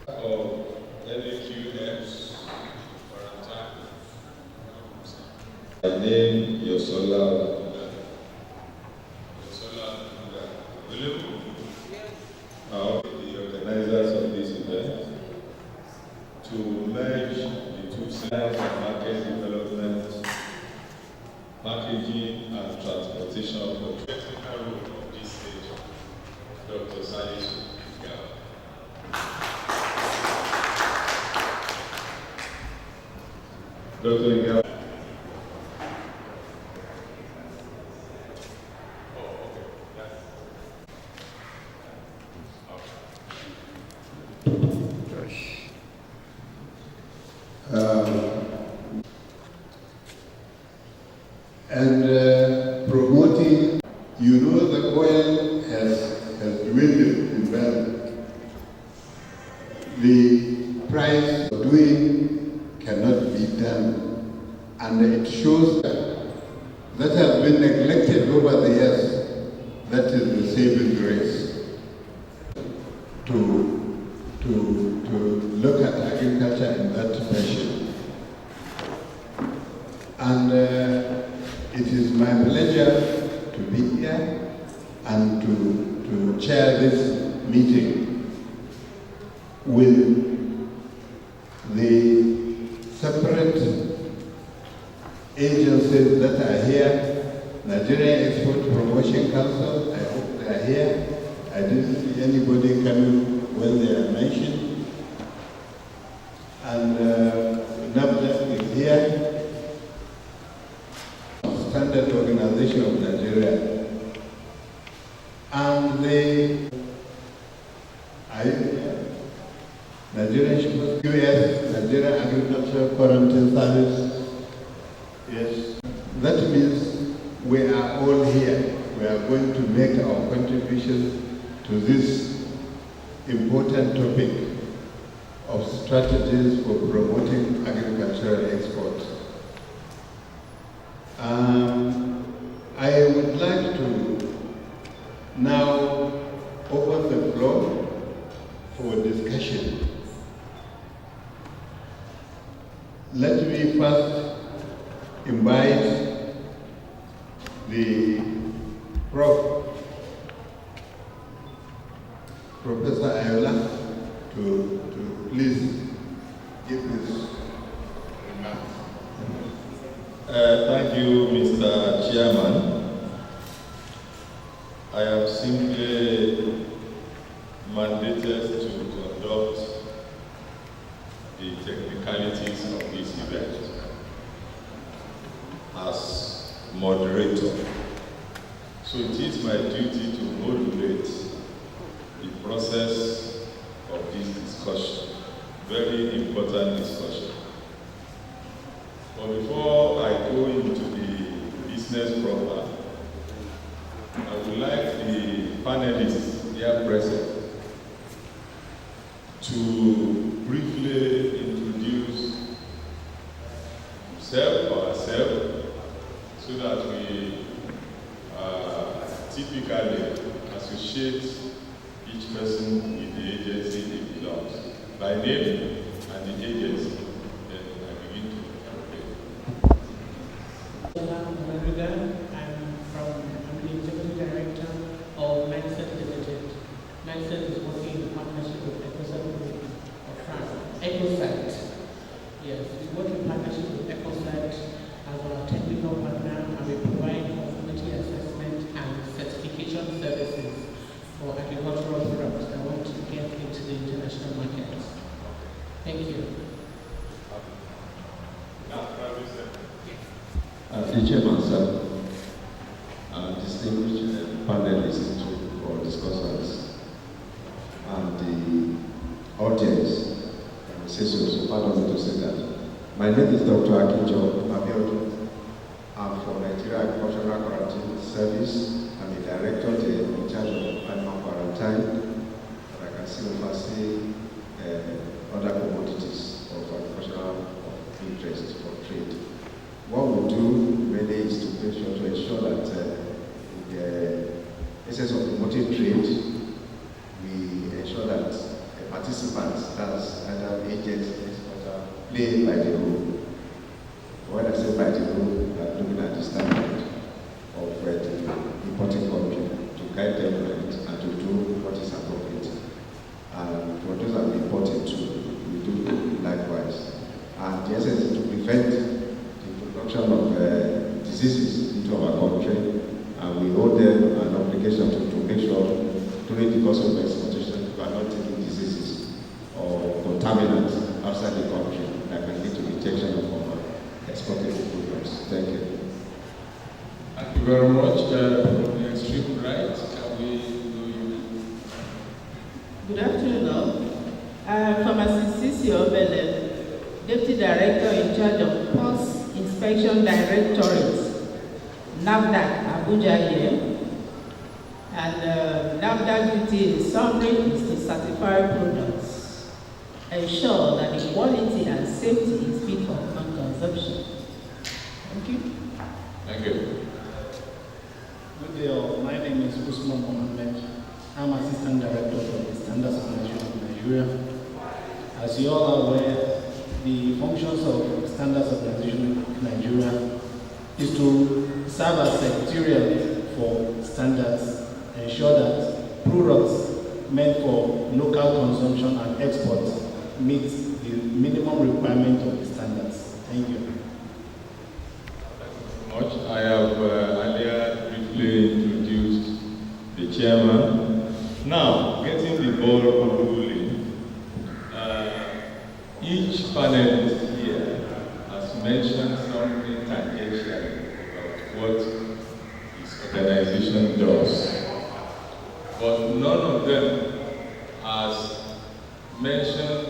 Of LAQS quarantine. My name Yosola. Available? The organizers of this event to merge the two sides of market development, packaging and transportation for technical role of this stage. Dr. Salisu. Dr. Igao. And promoting, you know, the oil has dwindled in value. The price of doing cannot be done, and it shows that has been neglected over the years. That is the saving grace. To look at agriculture in that fashion. And it is my pleasure to be here and to chair this meeting with the separate agencies that are here. Nigerian Export Promotion Council, I hope they are here. I didn't see anybody coming when they are mentioned. And NAFDAC is here. Standard Organization of Nigeria. And the Nigerian US, Nigerian Agricultural Quarantine Service. Yes. That means we are all here. We are going to make our contribution to this important topic of strategies for promoting agricultural exports. I would like to now open the floor for discussion. Let me first invite the Professor Ayola to please give his remarks. Thank you, Mr. Chairman. I am simply mandated to conduct the technicalities of this event as moderator. So it is my duty to modulate the process of this discussion, very important discussion. But before I go into the business proper, I would like the panelists here present to briefly introduce himself or herself so that we typically associate each person with the agency they belong to by name and the agency. Then I begin to I'm the Executive Director of Mindset Limited. Mindset is working in partnership with EcoSat of France. EcoSat. Yes, we work in partnership with EcoSat as our technical partner, and we provide conformity assessment and certification services for agricultural products that want to get into the international markets. Thank you. The chairman, sir, distinguished panelists or discussers, and the audience, I will say so pardon me to say that. My name is Dr. Agric Show. I'm from Nigeria Agricultural Quarantine Service. I'm the director there in charge of animal quarantine, and I can still oversee other commodities of agricultural interest for trade. What we do mainly is to make sure to ensure that in the essence of promoting trade, we ensure that participants, that's either agents, exporter, play by the rule. When I say by the rule, we are looking at the standard of the importing country to guide them right and to do what is appropriate. And for those that are imported too, we do likewise. And the essence is to prevent the production of diseases into our country, and we owe them an obligation to make sure during the course of exportation we are not taking diseases or contaminants outside the country that can lead to rejection of our exported products. Thank you. Thank you very much. From the extreme right, can we do you? Good afternoon, all. Pharmacist Sisi Obele, Deputy Director in charge of Post Inspection Directorate, NAFDAC Abuja here. And NAFDAC duty in summary is to certify products, ensure that the quality and safety is fit for human consumption. Thank you. Thank you. Good day all. My name is Usman Mohammed. I'm Assistant Director for the Standards Organization of Nigeria. As you all are aware, the functions of Standards Organization of Nigeria is to serve as secretariat for standards, ensure that products meant for local consumption and export meet the minimum requirement of the standards. Thank you. Much. I have earlier briefly introduced the chairman. Now, getting the ball rolling, each panelist here has mentioned something tangential about what his organization does, but none of them has mentioned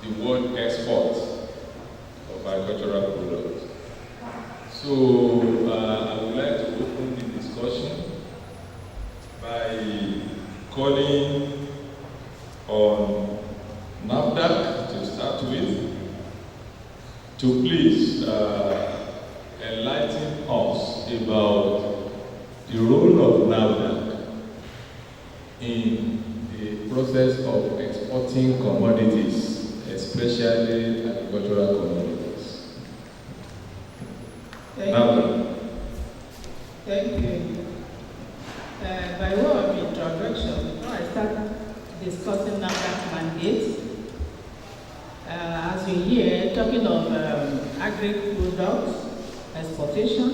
the word export of agricultural products. So I would like to open the discussion by calling on NAFDAC to start with to please enlighten us about the role of NAFDAC in the process of exporting commodities, especially agricultural commodities. Thank you. By way of introduction, before I start discussing NAFDAC mandate, as we hear, talking of agri products, exportation,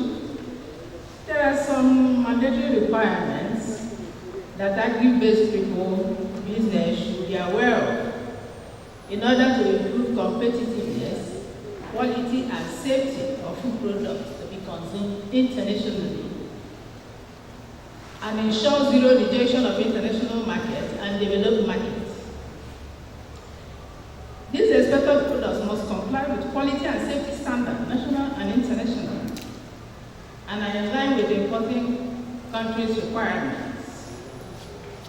there are some mandatory requirements that agri-based people, business should be aware of in order to improve competitiveness, quality and safety of food products to be consumed internationally, and ensure zero rejection of international markets and developed markets. These expected products must comply with quality and safety standards, national and international, and are in line with the importing countries' requirements.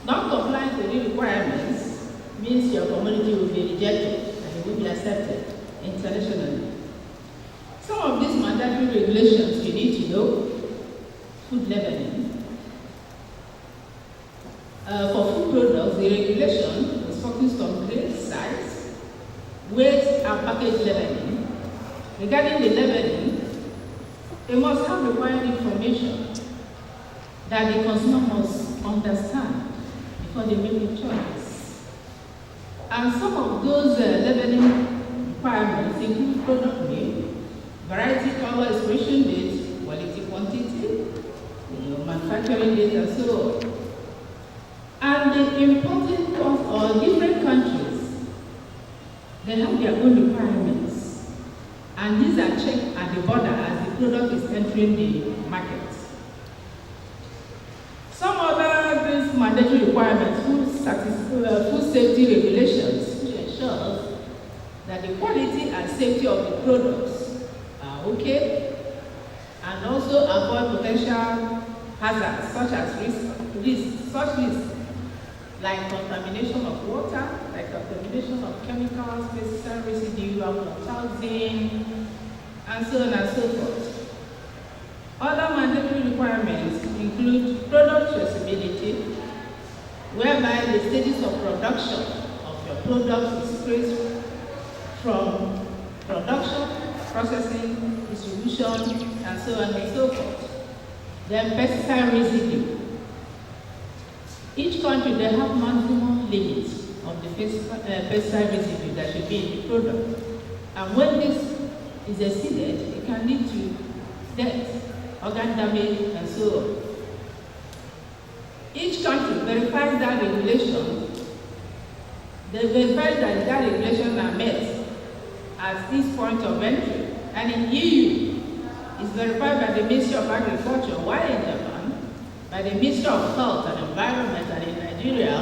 Non-compliance with these requirements means your commodity will be rejected and it will be accepted internationally. Some of these mandatory regulations you need to know: food labeling. For food products, the regulation is focused on grade, size, weight, and package labeling. Regarding the labeling, they must have required information that the consumer must understand before they make a choice. And some of those labeling requirements include product name, variety, color, expiration date, quality, quantity, manufacturing date, and so on. And the importing or different countries, they have their own requirements, and these are checked at the border as the product is entering the market. Some other these mandatory requirements, food safety regulations, which ensures that the quality and safety of the products are okay, and also avoid potential hazards such as risks like contamination of water, like contamination of chemicals, pesticide residue, aflatoxin, and so on and so forth. Other mandatory requirements include product traceability, whereby the stages of production of your product is traced from production, processing, distribution, and so on and so forth. Then pesticide residue. Each country, they have maximum limits of the pesticide residue that should be in the product. And when this is exceeded, it can lead to death, organ damage, and so on. Each country verifies that regulation. They verify that regulation are met at this point of entry. And in EU, it's verified by the Ministry of Agriculture, while in Japan, by the Ministry of Health and Environment, and in Nigeria,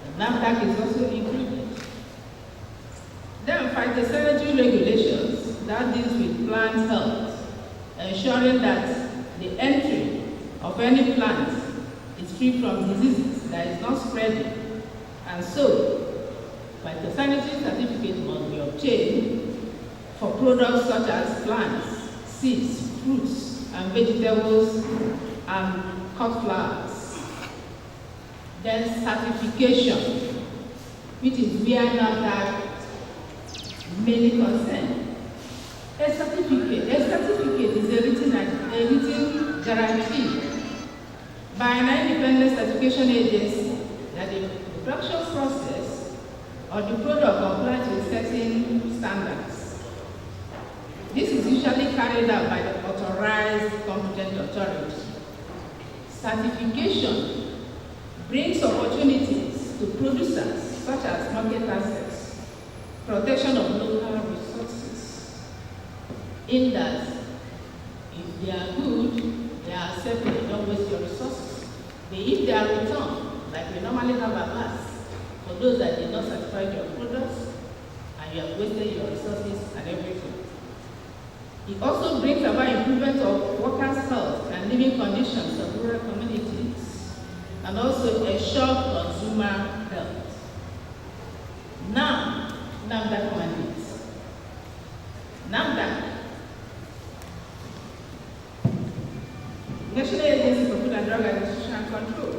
the NAFDAC is also included. Then phytosanitary regulations that deals with plant health, ensuring that the entry of any plant is free from diseases that is not spreading. And so, phytosanitary certificate must be obtained for products such as plants, seeds, fruits, and vegetables, and cut flowers. Then certification, which is where NAFDAC mainly concerned. A certificate is a written guarantee by an independent certification agency that the production process or the product complies with certain standards. This is usually carried out by the authorized competent authority. Certification brings opportunities to producers such as market access, protection of local resources, in that if they are good, they are accepted, don't waste your resources. But if they are returned, like we normally have at last, for those that did not certify your products, and you have wasted your resources and everything. It also brings about improvement of workers' health and living conditions of rural communities, and also ensure consumer health. Now, NAFDAC mandates. NAFDAC, National Agency for Food and Drug Administration and Control,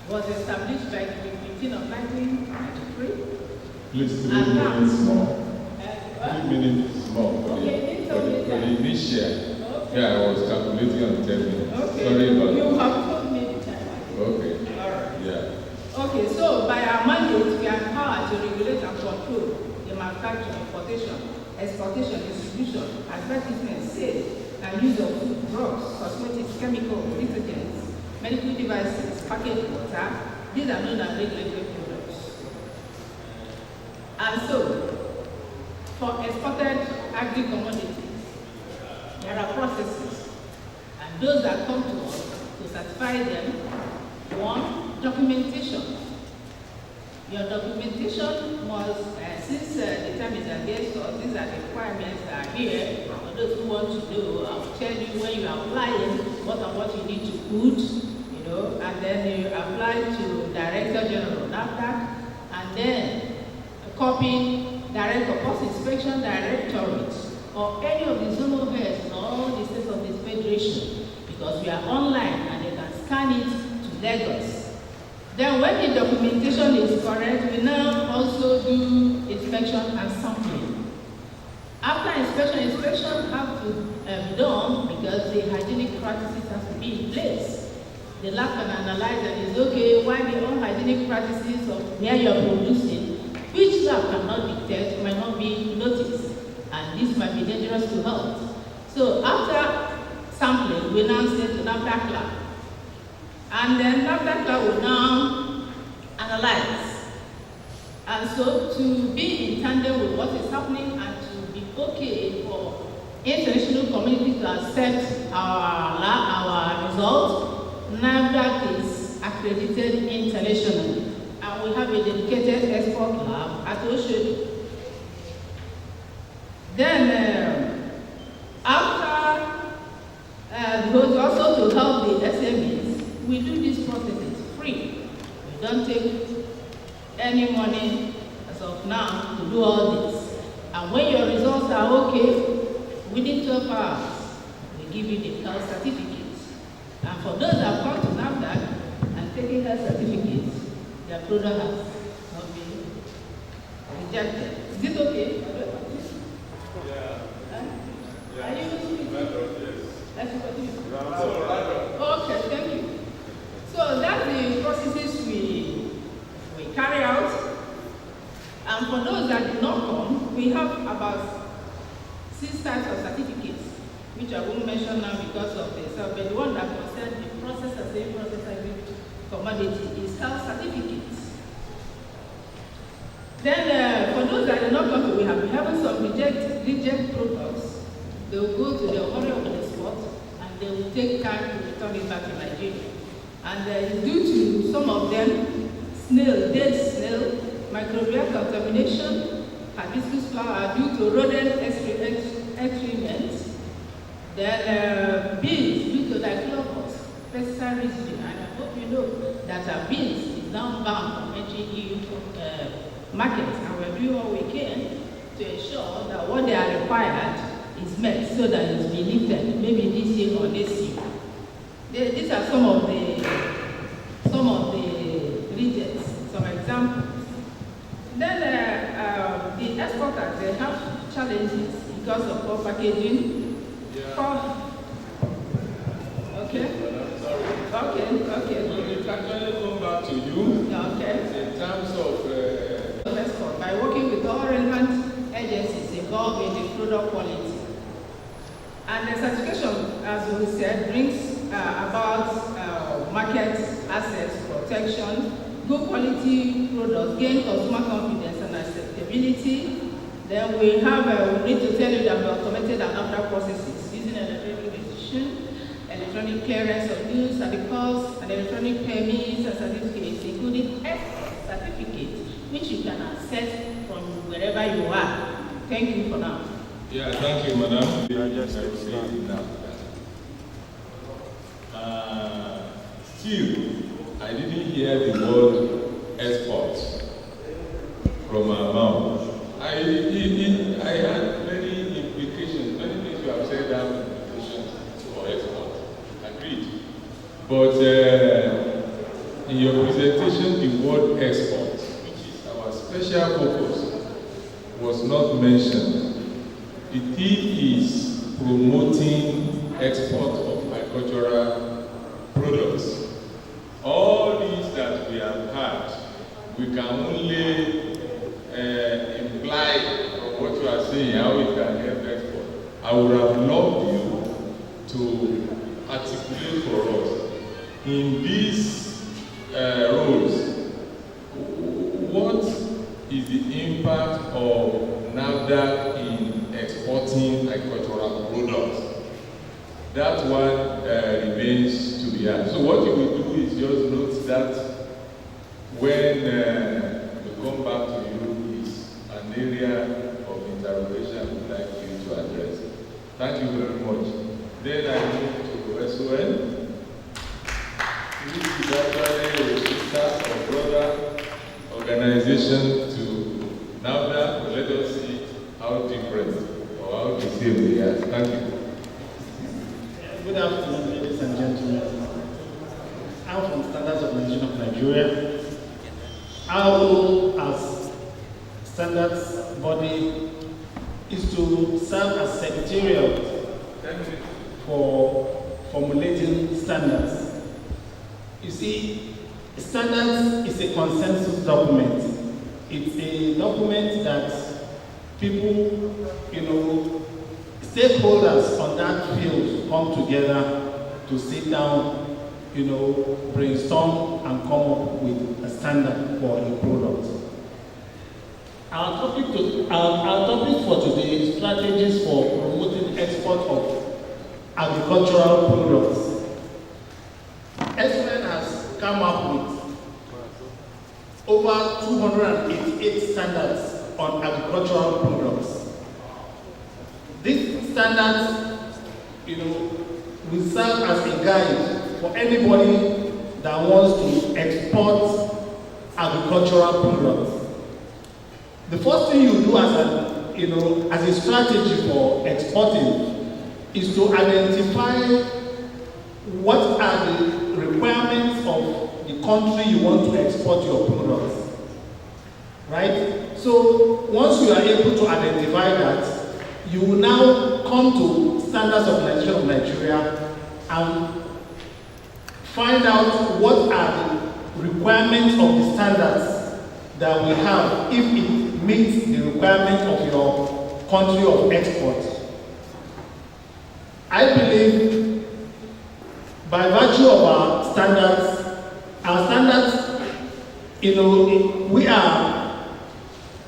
was established by the 15th of 1993. Please, 3 minutes more. 3 minutes more. Okay, for the initial. Okay. Yeah, I was calculating and telling you. Okay. Sorry about you have told me the time. Okay. All right. Yeah. Okay, so by our mandate, we are empowered to regulate and control the manufacture, importation, exportation, distribution, advertisement, sale, and use of food, drugs, cosmetics, chemicals, detergents, medical devices, packaged water. These are known as regulatory products. And so, for exported agri-commodities, there are processes, and those that come to us to certify them. One, documentation. Your documentation must, since the time is against us, these are the requirements that are here. For those who want to know, I'll tell you when you are applying, what and what you need to put, and then you apply to Director General NAFDAC, and then a copy Director Post Inspection Directorate, or any of the zonal heads in all the states of this federation, because we are online and they can scan it to Lagos. Then when the documentation is correct, we now also do inspection and sampling. After inspection have to be done because the hygienic practices have to be in place. The lab can analyze and is okay, why the unhygienic practices of where you are producing, which lab cannot detect, might not be noticed, and this might be dangerous to health. So after sampling, we now send to NAFDAC lab. And then NAFDAC lab will now analyze. And so to be in tandem with what is happening and to be okay for international community to accept our results, NAFDAC is accredited internationally. And we have a dedicated export lab at Oshodi. Then after also to help the SMEs, we do these processes free. We don't take any money as of now to do all this. And when your results are okay, within 12 hours, we give you the health certificates. And for those that come to NAFDAC and taking health certificates, their product has not been rejected. Is it okay? Yeah. Are you? Let's continue. So, Okay, thank you. So that's the processes we carry out. And for those that did not come, we have about 6 types of certificates, which I won't mention now because of this. But the one that concerns the process as a process agri commodity is health certificates. Then for those that did not come, we have having some reject products. They will go to the authority on the spot and they will take time to return it back to Nigeria. And due to some of them, dead snail, microbial contamination, hibiscus flower due to rodent excrement, then beans due to dichlorophos, pesticide residue. And I hope you know that beans is now banned from entering EU markets, and we're doing what we can to ensure that what they are required is met so that it's be lifted, maybe this year or next year. These are some of the regions, some examples. Then the exporters, they have challenges because of poor packaging. yeah. Okay. Okay. So it actually come back to you. Okay. In terms of Export by working with all relevant agencies involved in the product quality. And the certification, as we said, brings about market access, protection, good quality products, gain consumer confidence and acceptability. Then we need to tell you that we automated and other processes using electronic registration, electronic clearance of goods and the cost, and electronic permits and certificates, including export certificates, which you can access from wherever you are. Thank you for now. yeah, thank you, madam. Still, I didn't hear the word export from our mouth. I had many implications, many things you have said that implications for export. Agreed. But in your presentation, the word export, which is our special focus, was not mentioned. The theme is promoting export of agricultural products. All these that we have had, we can only imply from what you are saying how it can help export. I would have loved you to articulate for us in these roles, what is the impact of NAFDAC in exporting agricultural products? That one remains to be asked. So what you will do is just note that when we come back to you is an area of interrogation we'd like you to address. Thank you very much. Then I move to SON. This is actually a sister or brother organization to NAFDAC. Let us see how different or how the same they are. Thank you. Good afternoon, ladies and gentlemen. I'm from Standards Organization of Nigeria. Our role as standards body is to serve as secretariat for formulating standards. You see, standards is a consensus document. It's a document that people, stakeholders on that field come together to sit down, brainstorm and come up with a standard for a product. Our topic for today is strategies for promoting export of agricultural products. SON has come up with over 288 standards on agricultural products. These standards, will serve as a guide for anybody that wants to export agricultural products. The first thing you do as a strategy for exporting is to identify what are the requirements of the country you want to export your products, right? So So once you are able to identify that, you will now come to Standards Organization of Nigeria and find out what are the requirements of the standards that we have if it meets the requirements of your country of export. I believe by virtue of our standards, we are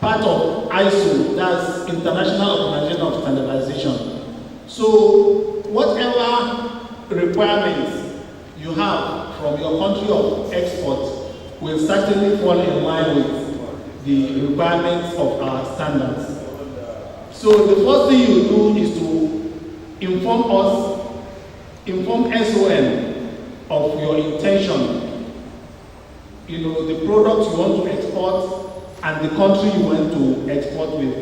part of ISO, that's International Organization of Standardization. So whatever requirements you have from your country of export will certainly fall in line with the requirements of our standards. So the first thing you do is to inform SON of your intention, the products you want to export and the country you want to export with.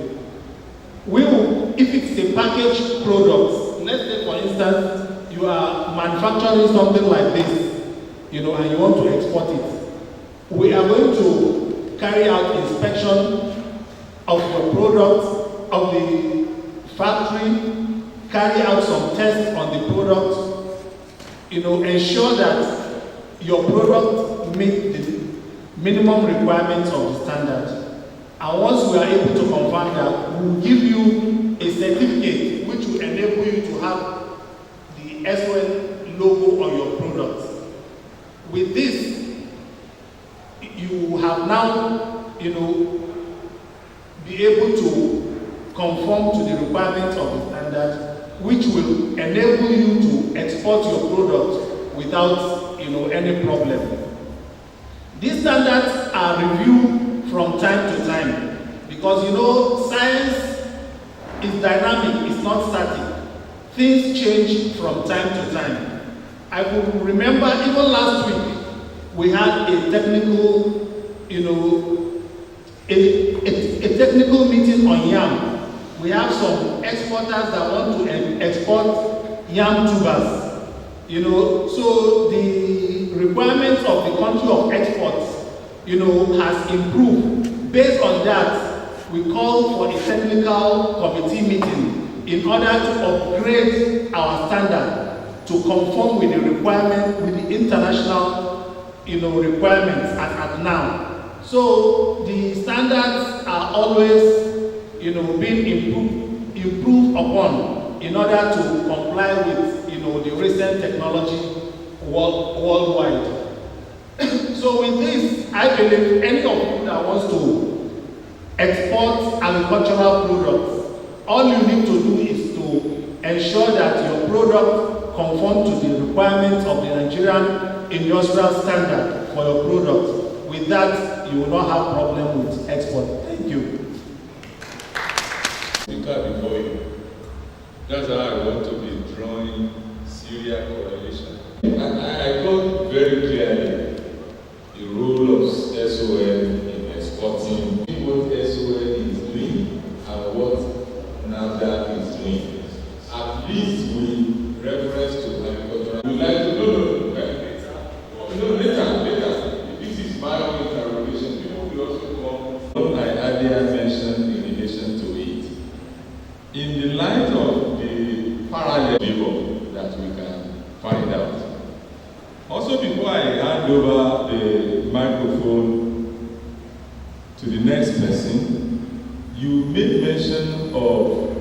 If it's a packaged product, let's say for instance, you are manufacturing something like this, and you want to export it. We are going to carry out inspection of the product, of the factory, carry out some tests on the product, ensure that your product meets the minimum requirements of the standard. And once we are able to confirm that, we will give you a certificate which will enable you to have the SON logo on your products. With this, you have now, be able to conform to the requirements of the standard, which will enable you to export your product without, any problem. These standards are reviewed from time to time because, science is dynamic, it's not static. Things change from time to time. I could remember even last week, we had a technical, a technical meeting on yam. We have some exporters that want to export yam tubers. So the requirements of the country of exports, has improved. Based on that, we call for a technical committee meeting in order to upgrade our standard to conform with the requirement, with the international, requirements at now. So the standards are always, being improved upon in order to comply with, the recent technology worldwide. So with this, I believe any of you that wants to export agricultural products, all you need to do is to ensure that your product conforms to the requirements of the Nigerian industrial standard for your product. With that, you will not have problem with export. Thank you. Before you. That's how I want to be drawing serial correlation. I got very clearly the role of SON in exporting, what SON is doing and what NAFDAC is doing. At least with reference to agriculture. We like to later. This is my own interrogation. People will also come. What I earlier mentioned in relation to it. In the light of the parallel labor that we can find out. Also, before I hand over the microphone to the next person, you made mention of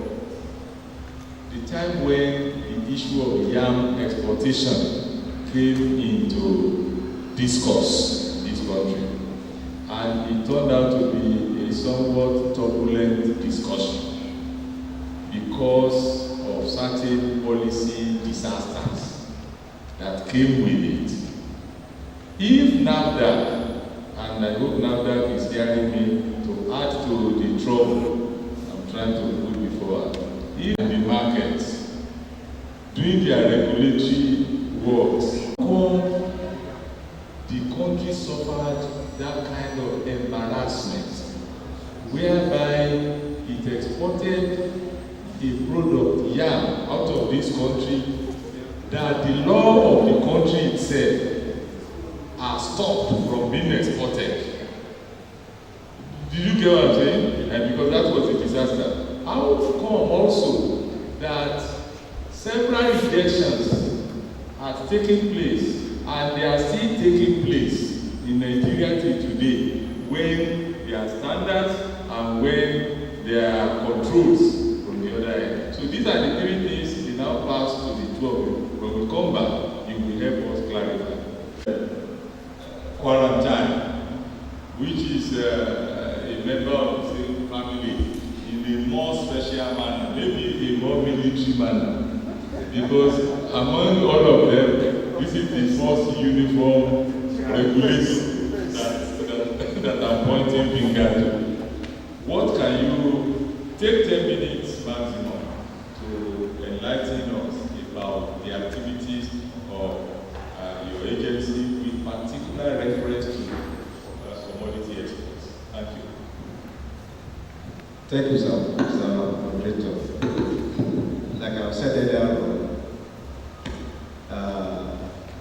the time when the issue of yam exportation came into discourse in this country. And it turned out to be a somewhat turbulent discussion because of certain policy disasters that came with it. If NAFDAC, and I hope NAFDAC is hearing me, to add to the trouble I'm trying to put before, if the markets doing their regulatory works, the country suffered that kind of embarrassment whereby it exported a product, yam, out of this country that the law of the country itself are stopped from being exported. Did you get what I'm saying? And because that was a disaster. How come also that several rejections have taken place and they are still taking place in Nigeria till today when there are standards and when there are controls from the other end? So these are the three things we now pass to the two of you. When we come back, you will help us clarify. Quarantine, which is a member of the same family in a more special manner, maybe a more military manner, because among all of them, this is the first uniform regulation that I'm pointing finger to. What can you take 10 minutes maximum to enlighten us about the activities of your agency with particular reference to commodity exports? Thank you. Thank you, sir. Moderator. Like I said earlier,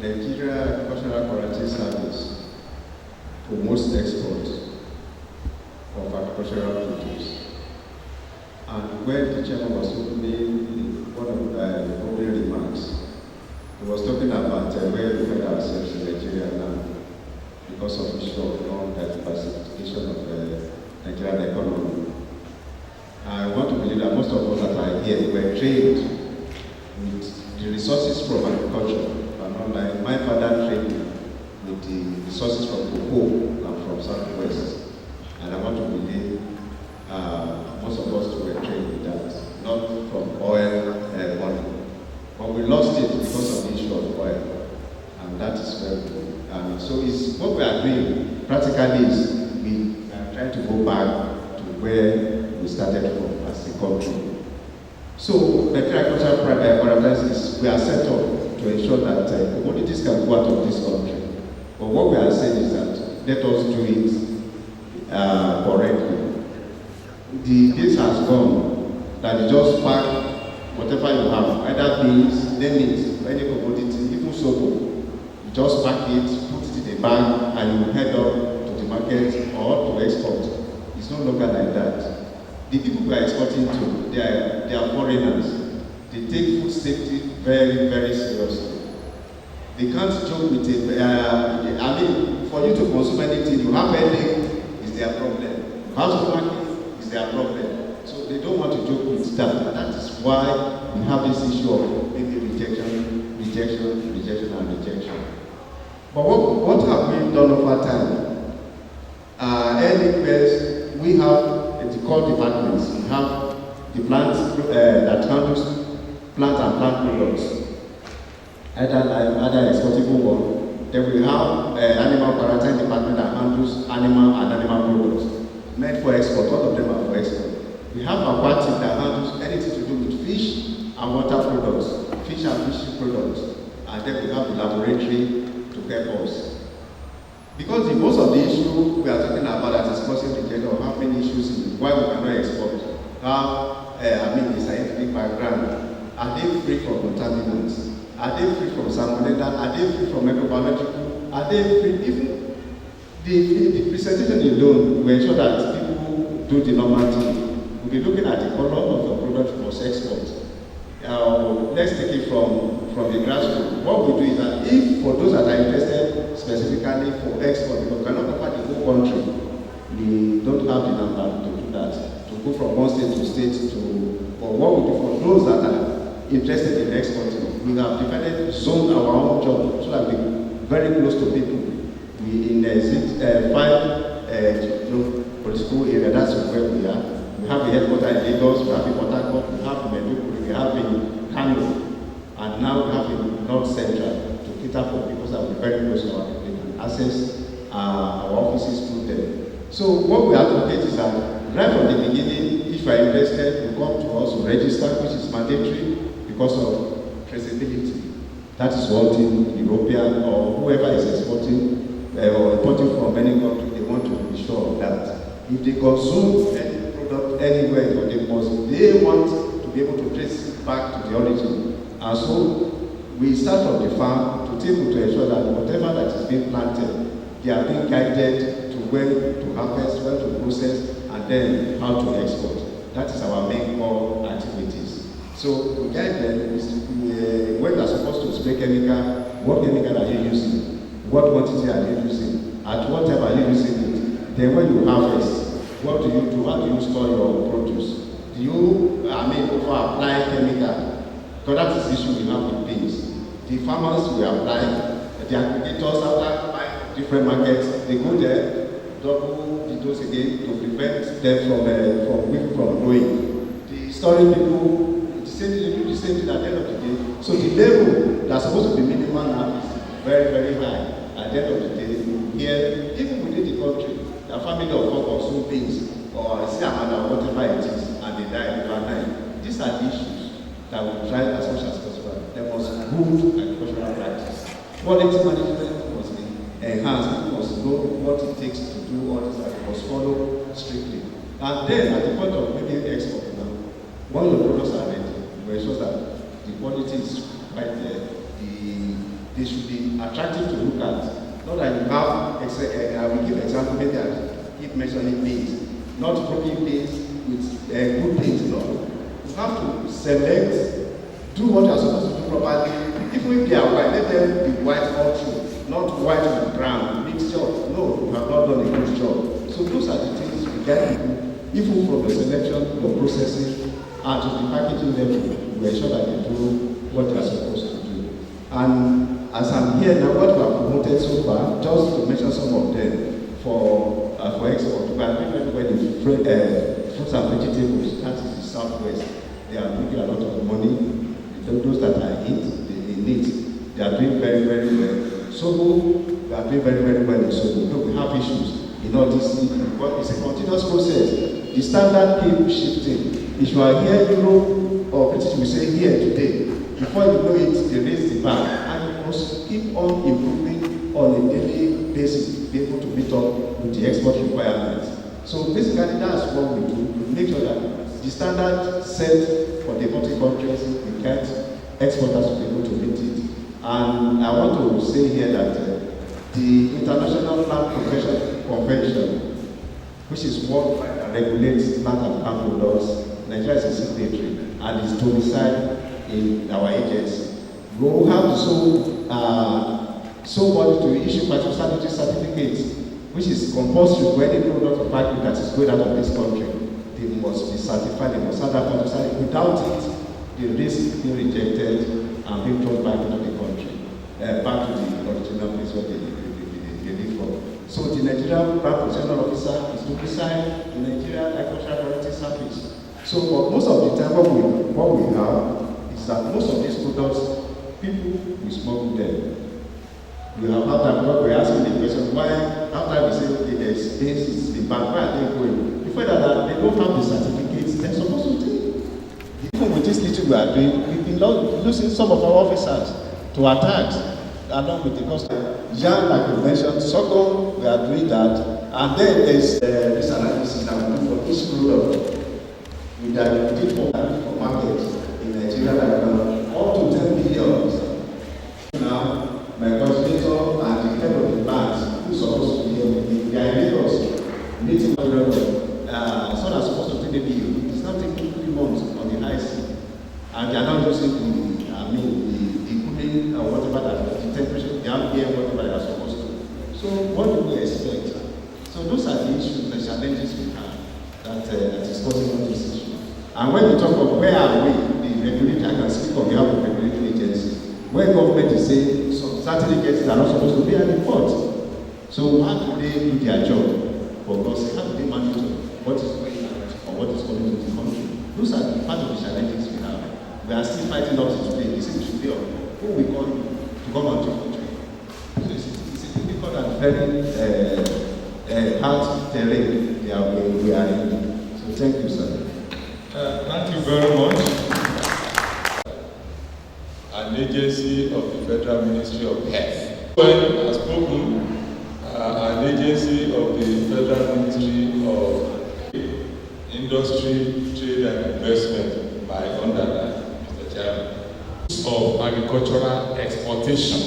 Nigeria Agricultural Quarantine Service promotes export of agricultural produce. And when the chairman was opening one of the opening remarks, he was talking about where we find ourselves in Nigeria now because of the issue of non-diversification of the Nigerian economy. I want to believe that most of us that are here were trained with the resources from agriculture. And unlike my father trained with the resources from cocoa and from Southwest. And I want to believe most of us were trained with that, not from oil money. But we lost it because of the issue of oil. And that is where we so it's what we are doing practically is we are trying to go back to where we started from as a country. So the agricultural quarantines, we are set up to ensure that commodities can go out of this country. But what we are saying is that let us do it correctly. The days has gone that you just pack whatever you have, either beans, lemons, any commodity, even soap. You just pack it, put it in a bag, and you head up to the market or to export. It's no longer like that. The people we are exporting to, they are foreigners. They take food safety very, very seriously. They can't joke with it. I mean, for you to consume anything, you have headache, is their problem. You have stomach, is their problem. So they don't want to joke with that. And that is why we have this issue of maybe rejection, and rejection. But what have we done over time? Early first, we have the core departments. We have the plants that handles plant and plant products, either exportable one. Then we have animal quarantine department that handles animal and animal products meant for export. All of them are for export. We have aquatic that handles anything to do with fish and water products, fish and fish products, and then we have the laboratory to help us. Because most of the issue we are talking about that is causing rejection or having issues in why we cannot export, the scientific background, are they free from contaminants? Are they free from salmonella? Are they free from microbiological? Are they free? Even the presentation alone will ensure that people do the normal thing. We'll be looking at the color of the product for export. Let's take it from the grassroots. What we do is that if for those that are interested specifically for export, because we cannot cover the whole country, we don't have the number to do that, to go from one state to state to, but what we do for those that are interested in exporting, we have decided to zone our own job so that we're very close to people. We in 5 political area, that's where we are. We have a headquarters in Lagos, we have in Port Harcourt, we have in Maiduguri, we have in Kano, and now we have in North Central to cater for people that are very close to our people. They can access our offices through them. So what we advocate is that right from the beginning, if you are interested, you come to us to register, which is mandatory because of traceability. That is one thing European or whoever is exporting or importing from any country, they want to be sure of that. If they consume any product anywhere, they want to be able to trace it back to the origin. And so we start from the farm to ensure that whatever that is being planted, they are being guided to when to harvest, when to process, and then how to export. That is our main core activities. So to guide them is when you are supposed to spray chemical, what chemical are you using? What quantity are you using? At what time are you using it? Then when you harvest, what do you do? How do you store your produce? Do you, apply chemical? Because that is the issue we have with beans. The farmers will apply, the aggregators after buying different markets, they go there, double the dose again to prevent them from growing. The storage people, the same thing at the end of the day. So the level that's supposed to be minimal now is very, very high. At the end of the day, here, even within the country, the family of four consume beans or salmon or whatever it is, and they die overnight. These are the issues that we try as much as possible. There must good agricultural practice. Quality management must be enhanced. People must know what it takes to do all this, and must follow strictly. And then, at the point of maybe export now, when your products are ready, we ensure that the quality is right there. They should be attractive to look at. Not that you have, I will give example, maybe I keep mentioning beans, not broken beans with good beans, no. You have to select, do what you are supposed to do properly. Even if they are white, let them be white all through, not white with brown, mixture. No, you have not done a good job. So those are the things we get people, even from the selection, the processing, and to the packaging level, we ensure that they do what they are supposed to do. And as I'm here now, what we have promoted so far, just to mention some of them for export, we are doing very well in fruits and vegetables, that is the Southwest. They are making a lot of money. Those that are in it, they are doing very, very well. So we are doing very, very well in Sobo. No, we have issues in all this, but it's a continuous process. The standard keeps shifting. If you are here, Europe or British, we say here today. Before you know it, they raise the bar, and you must keep on improving on a daily basis to be able to meet up with the export requirements. So basically, that's what we do. We make sure that the standard set for the multi countries, we get exporters to be able to meet it. And I want to say here that the International Plant Protection Convention, which is what regulates plant and plant products, Nigeria is a signatory and is domiciled in our agency. We will have to so body to issue phytosanitary certificates, which is compulsory for any product or factory that is going out of this country. They must be certified, they must have that phytosanitary. Without it, the risk being rejected and being thrown back into the country, back to the original place where they live from. So the Nigerian Plant Protection Officer is domiciled in Nigeria Agricultural Quality Service. So for most of the time, what we have is that most of these products, people will smuggle them. We have had that, but we're asking the question, why, after we say, okay, there's space, it's the bank, why are they going? Before that, they don't have the certificates they're supposed to take. Even with this little we are doing, we've been losing some of our officers to attacks, along with the customer. Yam, like you mentioned, sorghum, we are doing that. And then there's this analysis that we do for each product. We did for markets in Nigeria, like up to 10 billion. Now, my coordinator and the head of the banks, who's supposed to be here with me, they are in Lagos, meeting so that's supposed to take maybe, it's not taking 3 months on the high sea. And they are not using the cooling or whatever that, the temperature, the ambient, whatever they are supposed to. So what do we expect? So those are the issues, the challenges we have that is causing all this issue. And when we talk of where are we, the regulator, I can speak on behalf of the regulatory agencies, where government is saying some certificates are not supposed to be at the port. So how do they do their job? For us, how do they manage what is going on or what is coming to the country? Those are part of the challenges we have. We are still fighting up to today. This is we should be on. Who we call to come out to the country? So it's a difficult and very hard terrain we are in. So thank you, sir. Thank you very much. An agency of the Federal Ministry of Health. When has spoken, an agency of the Federal Ministry of Industry, Trade and Investment by under Mr. Chairman. Of agricultural exportation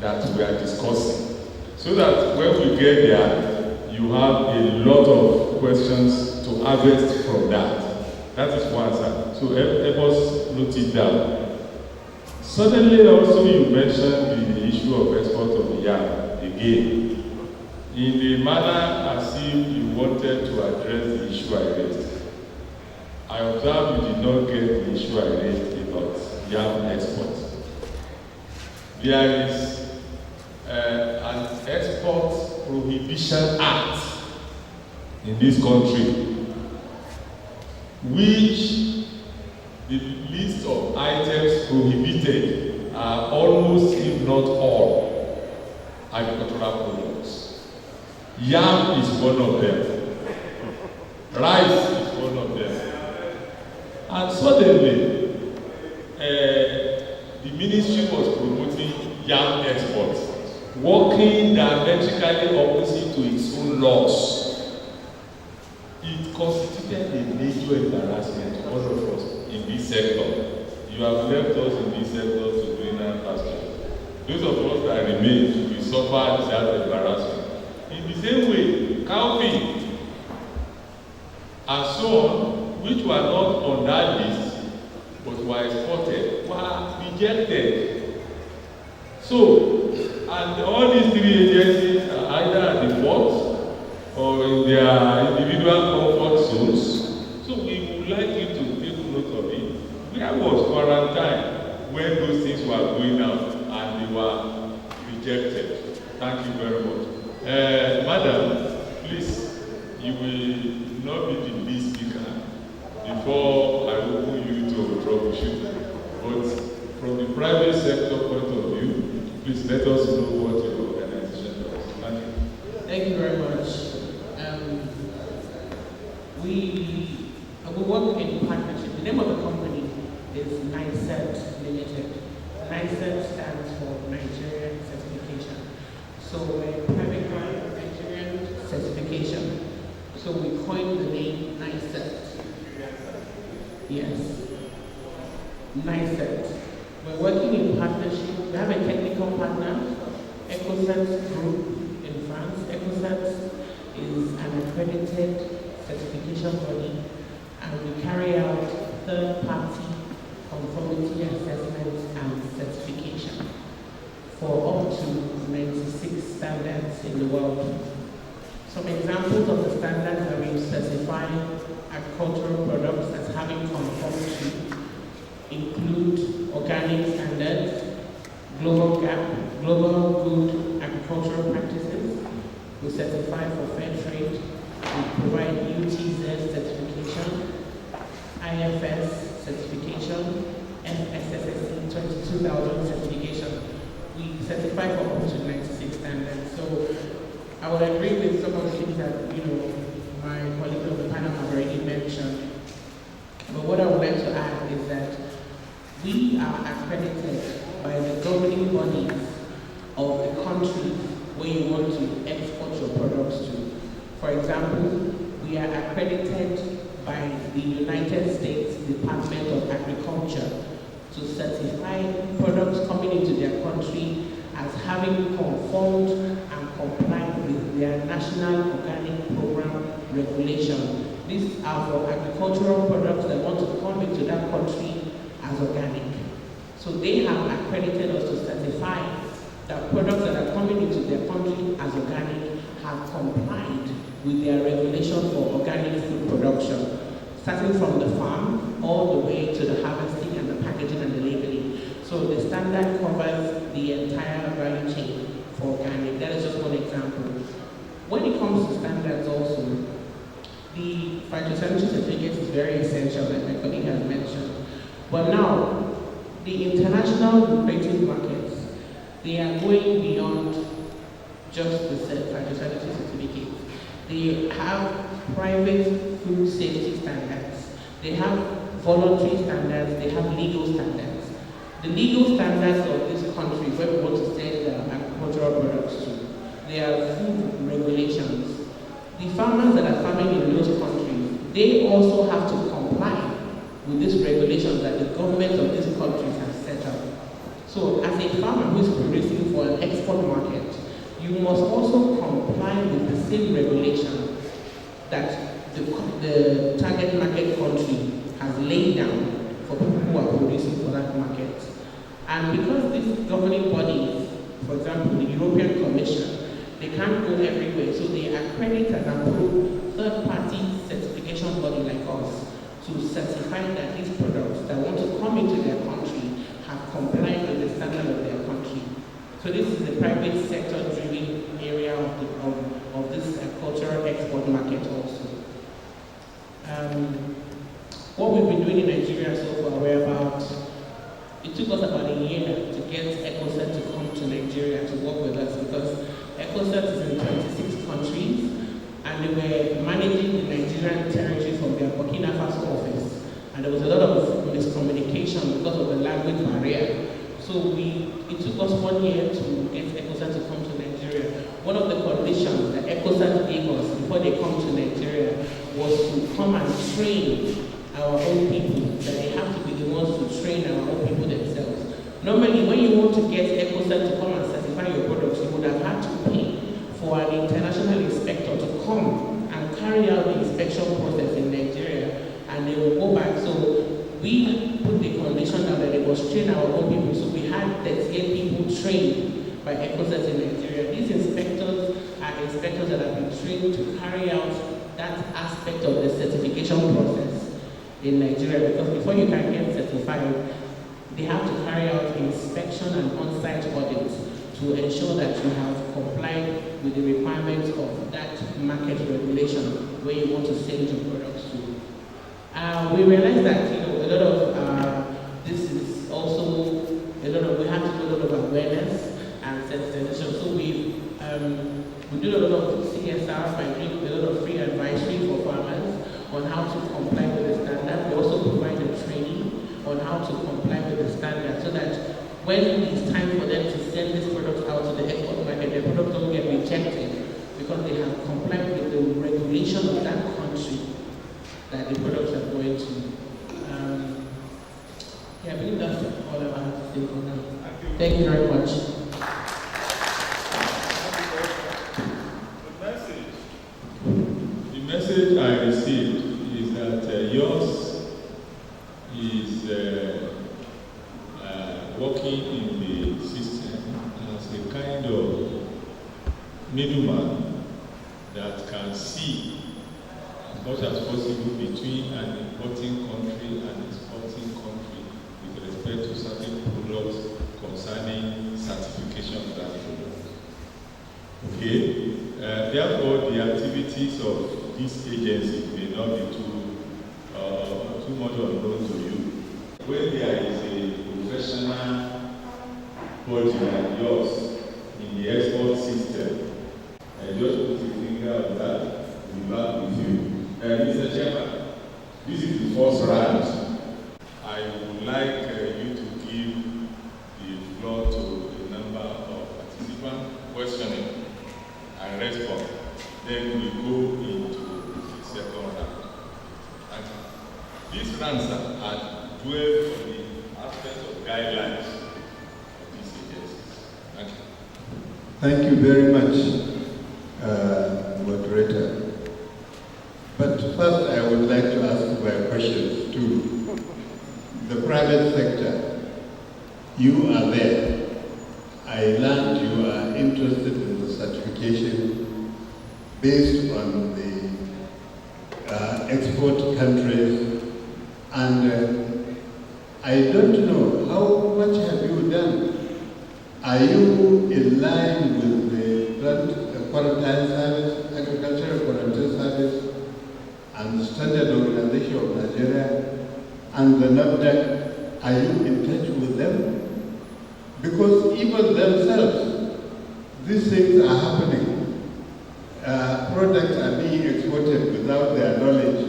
that we are discussing. So that when we get there, you have a lot of questions to harvest from that. That is one side. So help us note it down. Suddenly also you mentioned the issue of export of yam again. In the manner as if you wanted to address the issue I raised. I observe you did not get the issue I raised about yam export. There is an export prohibition act in this country, which the list of items prohibited are almost, if not all, agricultural products. Yam is one of them. Rice is one of them. And suddenly, the ministry was promoting yam exports, working diametrically opposite to its own laws. It constituted a major embarrassment to all of us in this sector. You have left us in this sector to greener pastures. Those of us that remain, we suffer that embarrassment. In the same way, cowpea and so on, which were not on that list, but were exported, were rejected. So, and all these three agencies are either at the port or in their individual comfort zones. So we would like you to take note of it. Where was quarantine when those things were going out and they were rejected? Thank you very much. Madam, please, you will not be the lead speaker before I open you to troubleshoot. But from the private sector point of view, please let us know what your organization does. Thank you. Thank you very much. We work in partnership. The name of the company is NICET Limited. NICET stands for Nigerian Certification. So we're private client Nigerian Certification. So we coined the name NICET. Yes. NICET. We're working in partnership. We have a technical partner, EcoCert Group in France. EcoCert is an accredited certification body, and we carry out third-party conformity assessments and certification for up to 96 standards in the world. Some examples of the standards that we certify agricultural products as having conformed to include organic standards, global GAP, global good agricultural practices. We certify for fair trade. We provide UTZ certification, IFS certification, FSSC 22000 certification. We certify for up to 96 standards. So I would agree with some of the things that my colleagues on the panel have already mentioned. But what I would like to add is that we are accredited by the governing bodies of the countries where you want to export your products to. For example, we are accredited by the United States Department of Agriculture to certify products coming into their country as having conformed and complied with their National Organic Program regulation. These are for agricultural products that want to come into that country as organic. So they have accredited us to certify that products that are coming into their country as organic have complied with their regulation for organic food production, starting from the farm all the way to the harvesting and the packaging and the labeling. So the standard covers the entire value chain for organic. That is just one example. When it comes to standards also, the phytosanitary certificate is very essential, like my colleague has mentioned. But now, the international lucrative markets, they are going beyond just the phytosanitary certificate. They have private food safety standards. They have voluntary standards. They have legal standards. The legal standards of this country, where we want to send agricultural products to, they are food regulations. The farmers that are farming in those countries, they also have to comply with these regulations that the government of these countries have set up. So as a farmer who is producing for an export market, you must also comply with the same regulation that the target market country has laid down for people who are producing for that market. And because these governing bodies, for example, the European Commission, they can't go everywhere, so they accredit and approve third-party certification body like us to certify that these products that want to come into their country have complied with the standard of their country. So this is the private sector-driven area of this cultural export market also. What we've been doing in Nigeria so far, it took us about a year to get ECOCET to come to Nigeria to work with us, because ECOCET is in 26 countries and they were managing the Nigerian territory from their Burkina Faso office. And there was a lot of miscommunication because of the language barrier. So it took us 1 year to get ECOCET to come to Nigeria. One of the conditions that ECOCET gave us before they come to Nigeria was to come and train our own people, that they have to be the ones to train our own people themselves. Normally, when you want to get ECOCET to come and certify your products, you would have had to pay for an international inspector to come and carry out the inspection process in Nigeria, and they will go back. So we put the condition down that they must train our own people. So we had 38 people trained by ECOCET in Nigeria. These inspectors are inspectors that have been trained to carry out that aspect of the certification process in Nigeria, because before you can get certified, they have to carry out inspection and on-site audits to ensure that you have complied with the requirements of that market regulation where you want to send your products to. We realized that a lot of this is also we have to do a lot of awareness and sensitization. So we do a lot of CSR by doing a lot of free advisory for farmers on how to comply with the standard. We also provide a training on how to comply with the standard, so that when it's time for them to send these products out to the export market, the products don't get rejected because they have complied with the regulation of that country that the products are going to. I believe that's all I have to say for now. Thank you very much. The message I received is that yours is working in the system as a kind of middleman that can see as much as possible between an importing country and exporting country with respect to certain products concerning certification of that product. Okay? Therefore, the activities of this agency may not be too much unknown to you. When there is a professional body like yours in the export system, I just put a finger on that, we'll be back with you. Mr. Chairman, this is the first round. I would like you to give the floor to a number of participants questioning and respond. Then we go into the second round. These rounds are dwell on the aspect of guidelines of these agencies. Thank you. Thank you very much, moderator. But first I would like to ask my questions to the private sector. You are there. I learned you are interested in the certification based on the export countries, and I don't know, how much have you done? Are you in line with the plant quarantine service, agricultural quarantine service, and the Standard Organization of Nigeria, and the NAFDAC? Are you in touch with them? Because even themselves, these things are happening. Products are being exported without their knowledge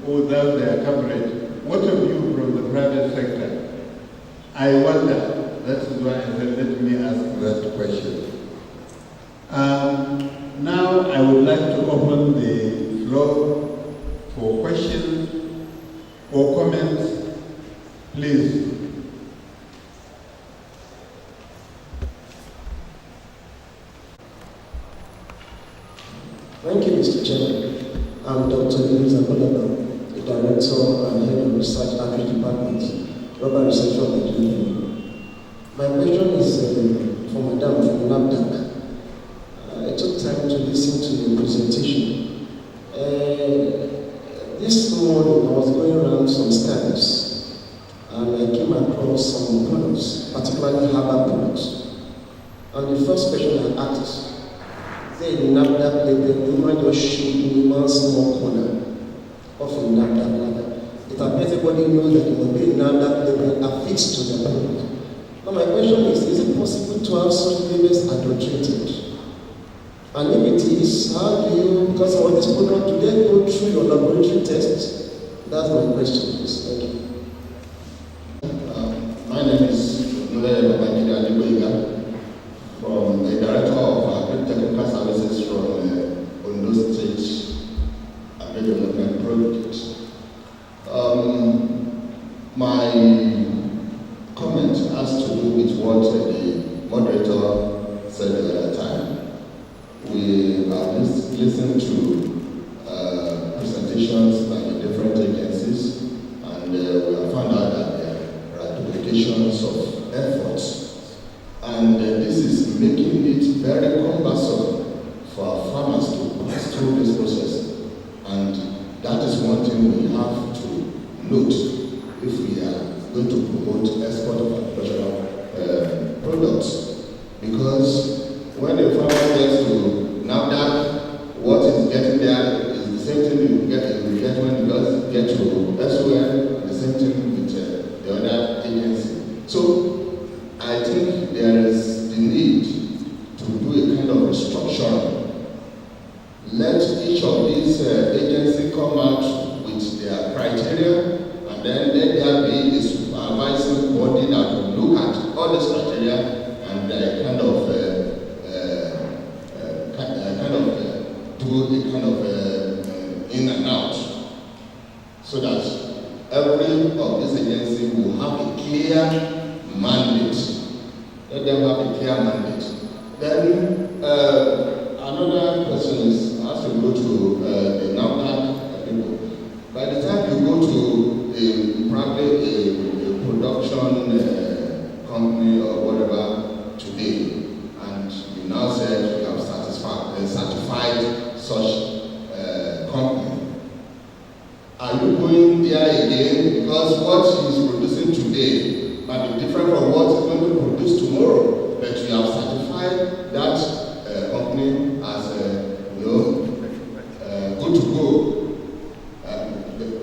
or without their coverage. What of you from the private sector? I wonder. That is why I said, let me ask that question. Now I would like to open the floor for questions or comments. Please. Director and Head of Research Agri Department, Rubber Research of Nigeria. My question is for Madam from NAFDAC. I took time to listen to your presentation. This morning I was going around some stands and I came across some products, particularly herbal products. And the first question I asked, they NAFDAC label, you might just show me one small corner of a NAFDAC label. It appears everybody knows that it will be NAFDAC label affixed to the product. Now my question is it possible to have such labels adulterated? And if it is, how do you, because of this product, do they go through your laboratory tests? That's my question, please. Thank you. My name is from the Director of Agric Technical Services from Ondo State Agri Development Project. My comment has to do with what the moderator said the other time. We have listened to presentations by the different agencies, and we have found out that there are duplications of efforts, and this is making it very cumbersome for our farmers to pass through this process, and that is one thing we have to note if we are going to promote export of agricultural products, because when a farmer gets to NAFDAC, what is getting there is the same thing you get when you get to elsewhere, the same thing with the other agency. So I think there is the need to do a kind of restructuring. Let each of these agencies come out with their criteria, and then let there be a supervising body that will look at all these criteria and do the kind of in and out, so that every of these agencies will have a clear mandate. Let them have a clear mandate. Then another question has to go to the NAFDAC people. By the time you go to probably a production company or whatever today, and you now said you have certified such company, are you going there again? Because what is producing today might be different from what is going to produce tomorrow, but you have certified that company as good to go.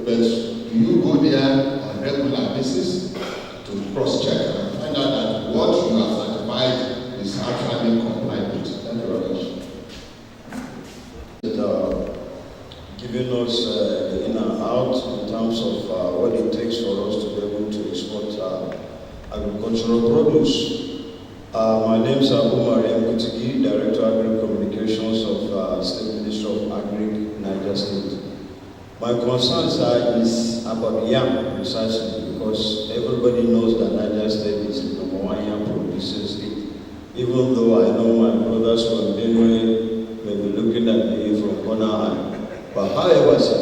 But do you go there on a regular basis to cross-check and find out that what you have certified is actually compliant with? Thank you very much. Giving us the in and out in terms of what it takes for us to be able to export agricultural produce. My name is Umar Kutigi, Director of Agri Communications of State Ministry of Agric, Niger State. My concern, sir, is about yam, precisely, because everybody knows that Niger State is the number one yam producing state. Even though I know my brothers from Benue may be looking at me from corner eye. But however, sir,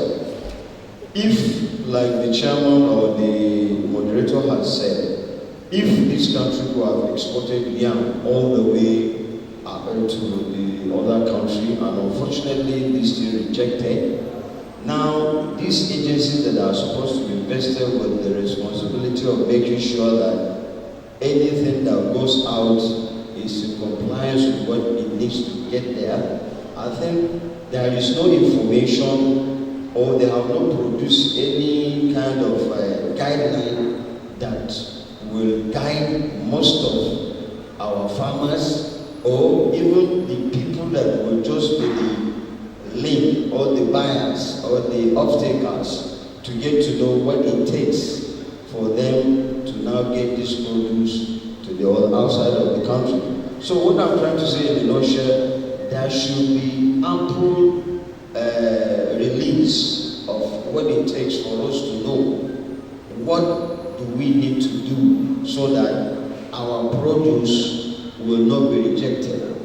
if, like the chairman or the moderator has said, if this country could have exported yam all the way to the other country, and unfortunately this is rejected, now these agencies that are supposed to be vested with the responsibility of making sure that anything that goes out is in compliance with what it needs to get there, I think there is no information, or they have not produced any kind of guideline that will guide most of our farmers, or even the people that will just be the link or the buyers or the off-takers to get to know what it takes for them to now get this produce to the outside of the country. So what I'm trying to say in a nutshell, there should be ample release of what it takes for us to know what do we need to do so that our produce will not be rejected.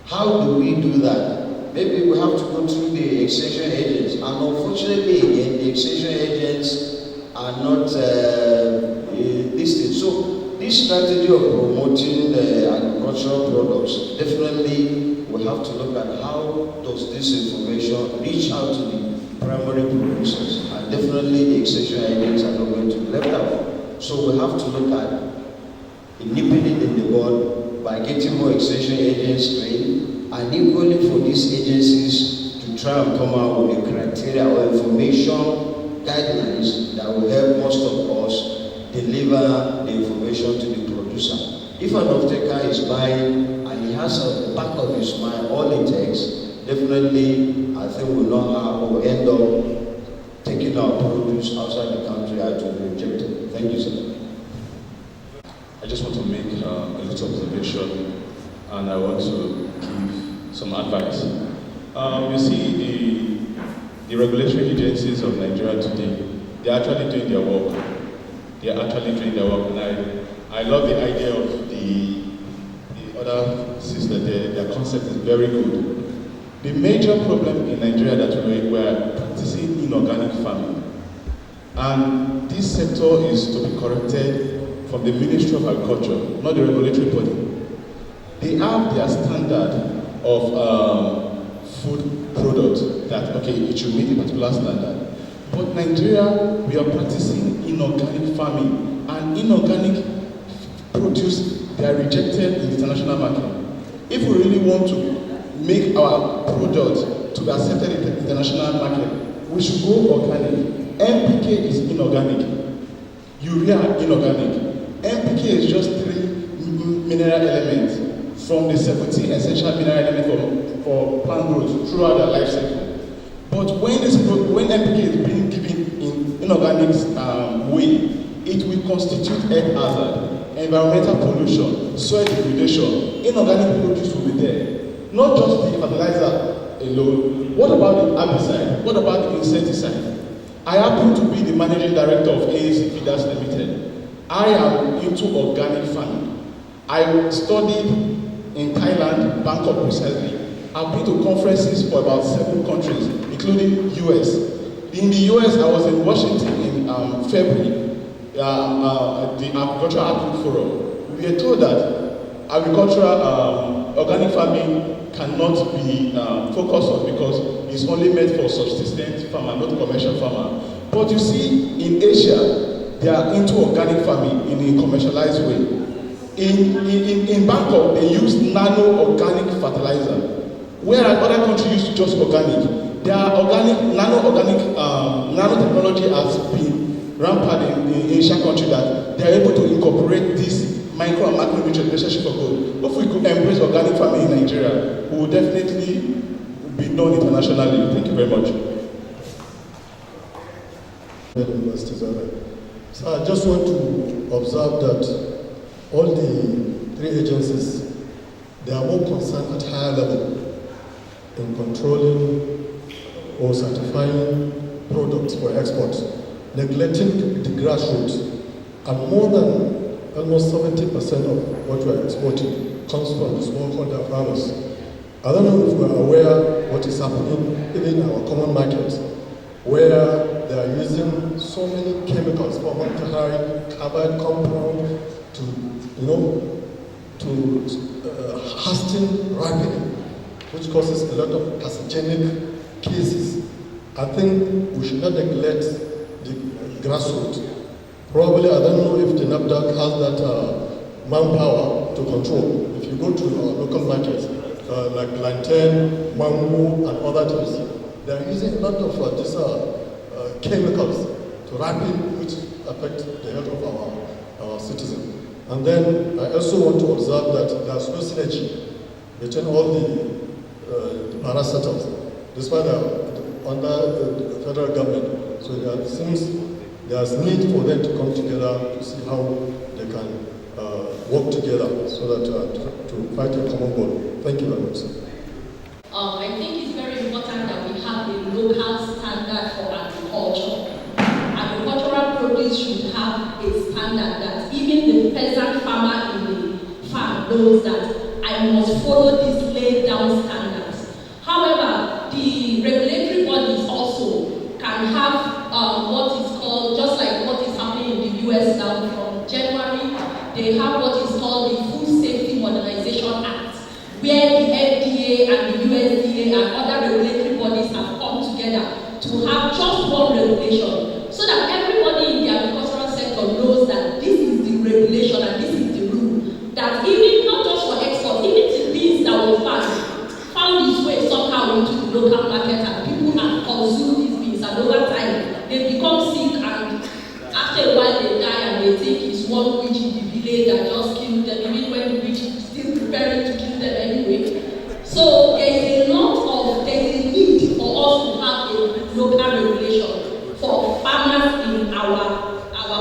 How do we do that? maybe we have to go through the extension agents. And unfortunately, again, the extension agents are not listed. So this strategy of promoting the agricultural products, definitely we have to look at how does this information reach out to the primary producers. And definitely the extension agents are not going to be left out. So we have to look at nipping it in the bud by getting more extension agents trained, and equally for these agencies to try and come out with a criteria or information guidelines that will help most of us deliver the information to the producer. If an off-taker is buying and he has at the back of his mind all it takes, definitely I think we'll not have or end up taking our produce outside the country and to be rejected. Thank you, sir. I just want to make a little observation, and I want to give some advice. You see, the regulatory agencies of Nigeria today, they're actually doing their work. They're actually doing their work, and I love the idea of the other sister there. Their concept is very good. The major problem in Nigeria that we're practicing inorganic farming, and this sector is to be corrected from the Ministry of Agriculture, not the regulatory body. They have their standard of food products that, okay, it should meet a particular standard. But Nigeria, we are practicing inorganic farming, and inorganic produce, they are rejected in the international market. If we really want to make our product to be accepted in the international market, we should go organic. NPK is inorganic. Urea, inorganic. NPK is just 3 mineral elements from the 17 essential mineral elements for plant growth throughout their life cycle. But when NPK is being given in inorganic way, it will constitute earth hazard, environmental pollution, soil degradation. Inorganic produce will be there. Not just the fertilizer alone. What about the herbicide? What about the insecticide? I happen to be the managing director of AAC Feeders Limited. I am into organic farming. I studied in Thailand, Bangkok precisely. I've been to conferences for about 7 countries, including US. In the US, I was in Washington in February, the Agricultural Outlook Forum. We were told that agricultural organic farming cannot be focused on because it's only meant for subsistence farmer, not commercial farmer. But you see, in Asia, they are into organic farming in a commercialized way. In Bangkok, they use nano-organic fertilizer, whereas other countries use just organic. Their nano-organic nanotechnology has been rampant in Asian countries that they are able to incorporate this micro and macronutrient relationship for good. If we could embrace organic farming in Nigeria, we would definitely be known internationally. Thank you very much. So I just want to observe that all the 3 agencies, they are more concerned at higher level in controlling or certifying products for export, neglecting the grassroots, and more than almost 70% of what we are exporting comes from the smallholder farmers. I don't know if we are aware what is happening even in our common markets, where they are using so many chemicals, formaldehyde, carbide compound, to hasten ripening, which causes a lot of carcinogenic cases. I think we should not neglect the grassroots. Probably, I don't know if the NAFDAC has that manpower to control. If you go to our local markets, like plantain, mango, and other things, they are using a lot of these chemicals to ripen, which affect the health of our citizens. And then I also want to observe that there's no synergy between all the parastatals, despite they are under the federal government. So there seems there's need for them to come together to see how they can work together so that to fight a common goal. Thank you very much. I think it's very important that we have a local standard for agriculture. Agricultural produce should have a standard that even the peasant farmer in the farm knows that I must follow these laid down standards. However, they have what is called the Food Safety Modernization Act, where the FDA and the USDA and other regulatory bodies have come together to have just one regulation, so that everybody in the agricultural sector knows that this is the regulation and this is the rule. That even not just for export, even the beans that were found its way somehow into the local market, and people have consumed these beans, and over time they become sick, and after a while they die, and they think it's one witch in the village that just killed them, even when the witch is still preparing to kill them anyway. So there is a need for us to have a local regulation for farmers in our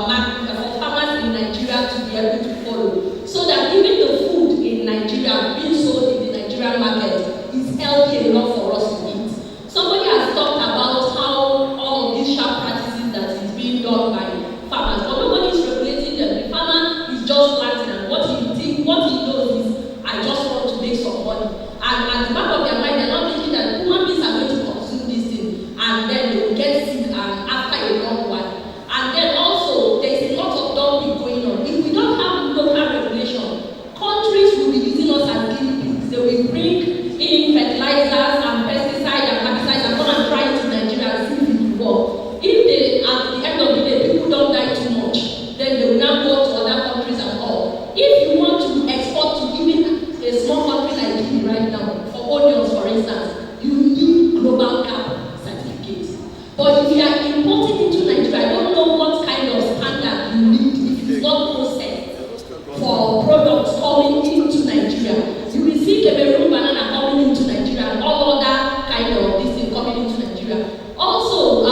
market, for farmers in Nigeria to be able to follow, so that even the food in Nigeria being sold in the Nigerian market is healthy enough for us to eat. Somebody has talked about how all of these sharp practices that is being done by farmers, but nobody is regulating them. The farmer is just planting, and what he knows is, I just want to make some money. And at the back of their mind, they're not thinking that human beings are going to consume this thing, and then they will get sick, and after a long while. And then also, there's a lot of dumping going on. If we don't have local regulation, countries will be using us as guinea pigs. They will bring in fertilizers and pesticides and herbicides and come and try it in Nigeria and see if it will work. If they, at the end of the day, people don't die too much, then they will now go to other countries and all. If you want to export to even a small country like Guinea right now, for onions for instance, you need global gap certificates. But if you are importing into Nigeria, I don't know what kind of standard you need if it's not processed for products coming into Nigeria. You will see Cameroon banana coming into Nigeria and all other kind of this thing coming into Nigeria. Also,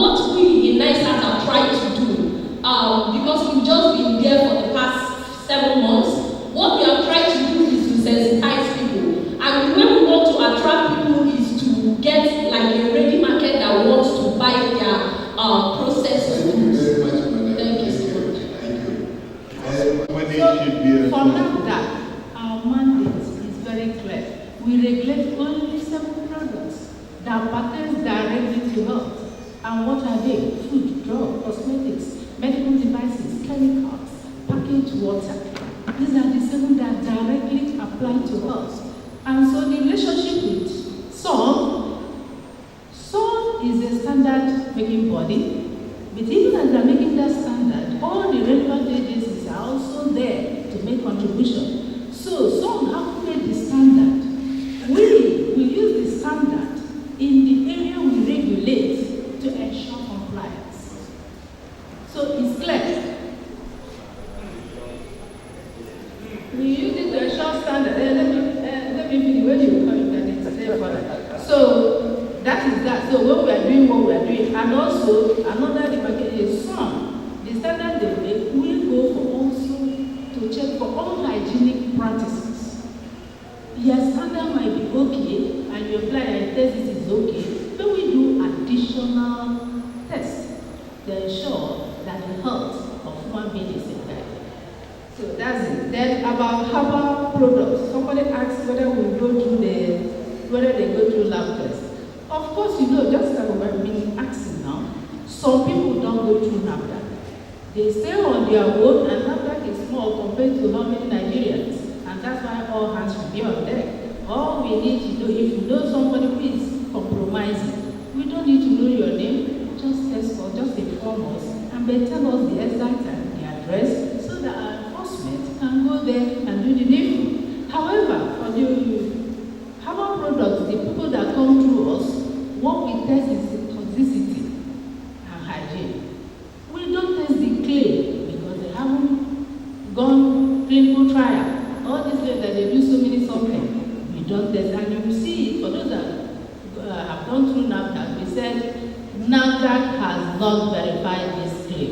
what we in NISAT have tried to do, because we've just been there for the past 7 months, what we have tried to do is to sensitize people. And the way we want to attract people is to get like a ready market that wants to buy their processed foods. Thank you so much. So, for NAFDAC, our mandate is very clear. We regulate only 7 products that pertain directly to health. And what are they? Food, drug, cosmetics, medical devices, chemicals, packaged water. These are the 7 that directly apply to health. And so the relationship with SON is a standard making body, but even as they're making that standard, all the relevant agencies are also there to make contribution. So SON have made the standard. We will use the standard in the area we regulate to ensure compliance. So it's clear. We use it to ensure standard. Let me finish when you come in and say further. So that is that. So when we are doing what we are doing, and also another demarcation is SON. The standard they make will go for also to check for all hygienic practices. Your standard might be okay, and you apply and test it is okay, but we do additional tests to ensure that the health of human being is intact. So that's it. Then about herbal products, somebody asked whether we go through whether they go through lab tests. Of course, you know, just like we've been asking now, some people don't go through NAFDAC. They stay on their own, and NAFDAC is small compared to how many Nigerians, and that's why all hands should be on deck. All we need to know, if you know somebody who is compromising, we don't need to know your name, just test or just inform us, and they tell us the exact and the address, so that our enforcement can go there and do the needful. However, for the herbal products, the people that come through us, what we test is the toxicity and hygiene. We don't test the claim because they haven't gone clinical trial. All this way that they do so many something, we don't test. And you will see, for those that have gone through NAFDAC, we said NAFDAC has not verified this claim.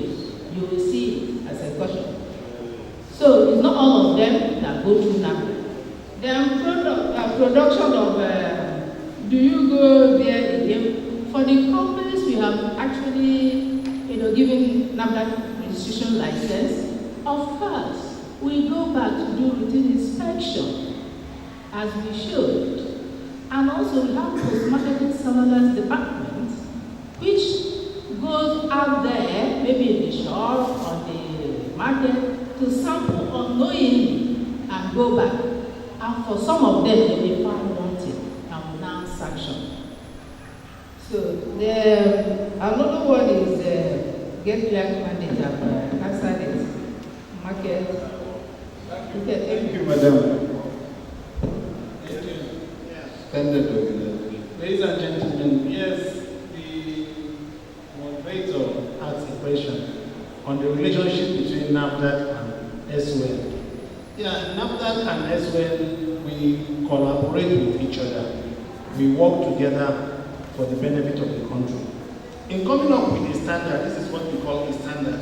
You will see it as a question. So it's not all of them that go through NAFDAC. Then production of, do you go there again? For the companies, we have actually, given NAFDAC registration license. Of course, we go back to do routine inspection, as we should. And also, we have post-marketing surveillance department, which goes out there, maybe in the shop or the market, to sample and go back. And for some of them, they may found wanting and will now sanction. So another one is get black mandate of answer market. Okay, Thank you, madam. Ladies and gentlemen, yes, the moderator asked a question on the relationship between NAFDAC and SWEL. Yeah, NAFDAC and SWEL, we collaborate with each other. We work together for the benefit of the country. In coming up with a standard, this is what we call a standard.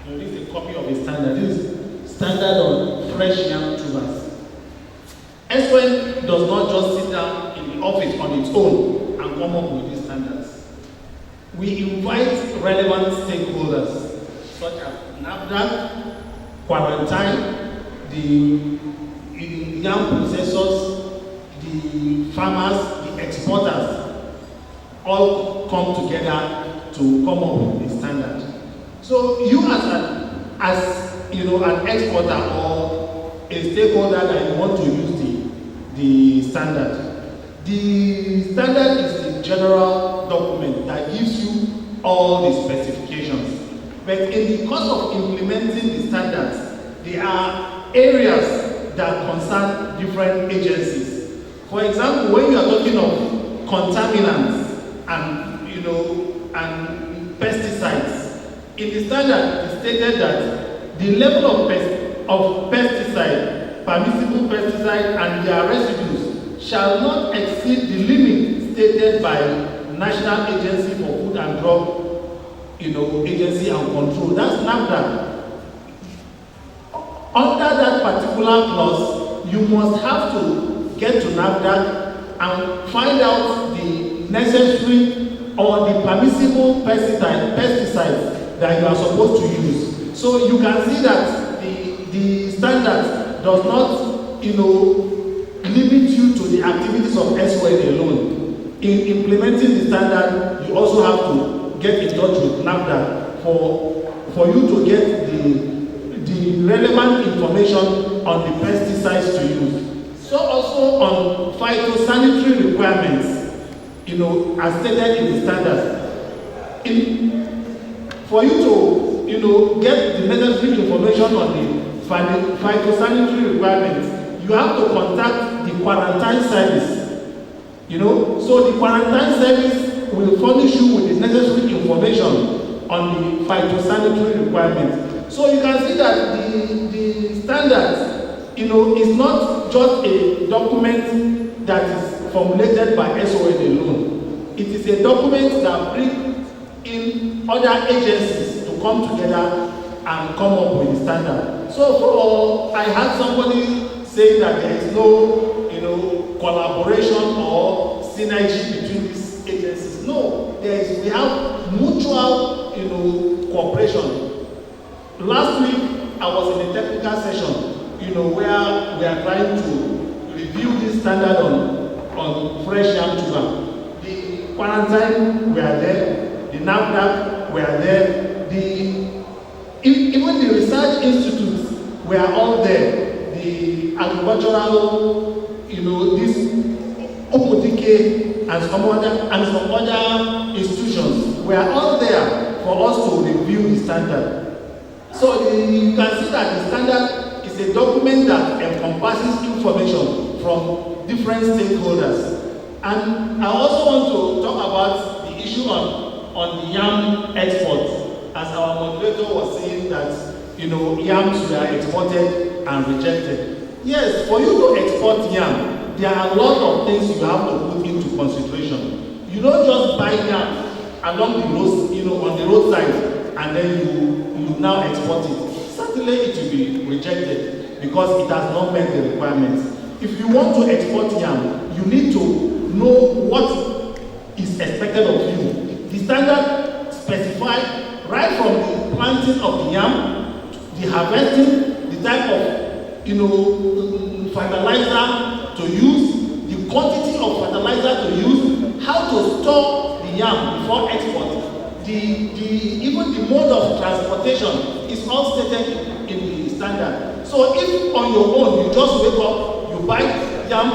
You know, this is a copy of a standard. This is standard on fresh yam tubers. SWEL does not just sit down in the office on its own and come up with these standards. We invite relevant stakeholders such as NAFDAC, quarantine, the yam processors, the farmers, the exporters, all come together to come up with the standard. So you as an exporter or a stakeholder that you want to use the standard. The standard is the general document that gives you all the specifications. But in the course of implementing the standards, there are areas that concern different agencies. For example, when you are talking of contaminants and pesticides, in the standard it is stated that the level of pesticide, permissible pesticide and their residues shall not exceed the limit stated by National Agency for Food and Drug Agency and Control. That's NAFDAC. Under that particular clause, you must have to get to NAFDAC and find out the necessary or the permissible pesticides that you are supposed to use. So you can see that the standards does not, limit you to the activities of SWEL alone. In implementing the standard, you also have to get in touch with NAFDAC for you to get the relevant information on the pesticides to use. So also on phytosanitary requirements, as stated in the standards. For you to get the necessary information on the phytosanitary requirements, you have to contact the quarantine service. So the quarantine service will furnish you with the necessary information on the phytosanitary requirements. So you can see that the standards, is not just a document that is formulated by SOL alone. It is a document that brings in other agencies to come together and come up with the standard. So I had somebody say that there is no, collaboration or synergy between these agencies. No, we have mutual, cooperation. Last week, I was in a technical session, where we are trying to review this standard on fresh yam tuber. The quarantine were there, the NAFDAC were there, even the research institutes were all there, the agricultural, this Omodike and some other institutions were all there for us to review the standard. So you can see that the standard is a document that encompasses information from different stakeholders. And I also want to talk about the issue on the yam exports, as our moderator was saying that yams were exported and rejected. Yes, for you to export yam, there are a lot of things you have to put into consideration. You don't just buy yam along the road, on the roadside, and then you now export it. Certainly it will be rejected because it has not met the requirements. If you want to export yam, you need to know what is expected of you. The standard specifies right from the planting of the yam, the harvesting, the type of fertilizer to use, the quantity of fertilizer to use, how to store the yam before export. Even the mode of transportation is all stated in the standard. So if on your own you just wake up, you buy yam,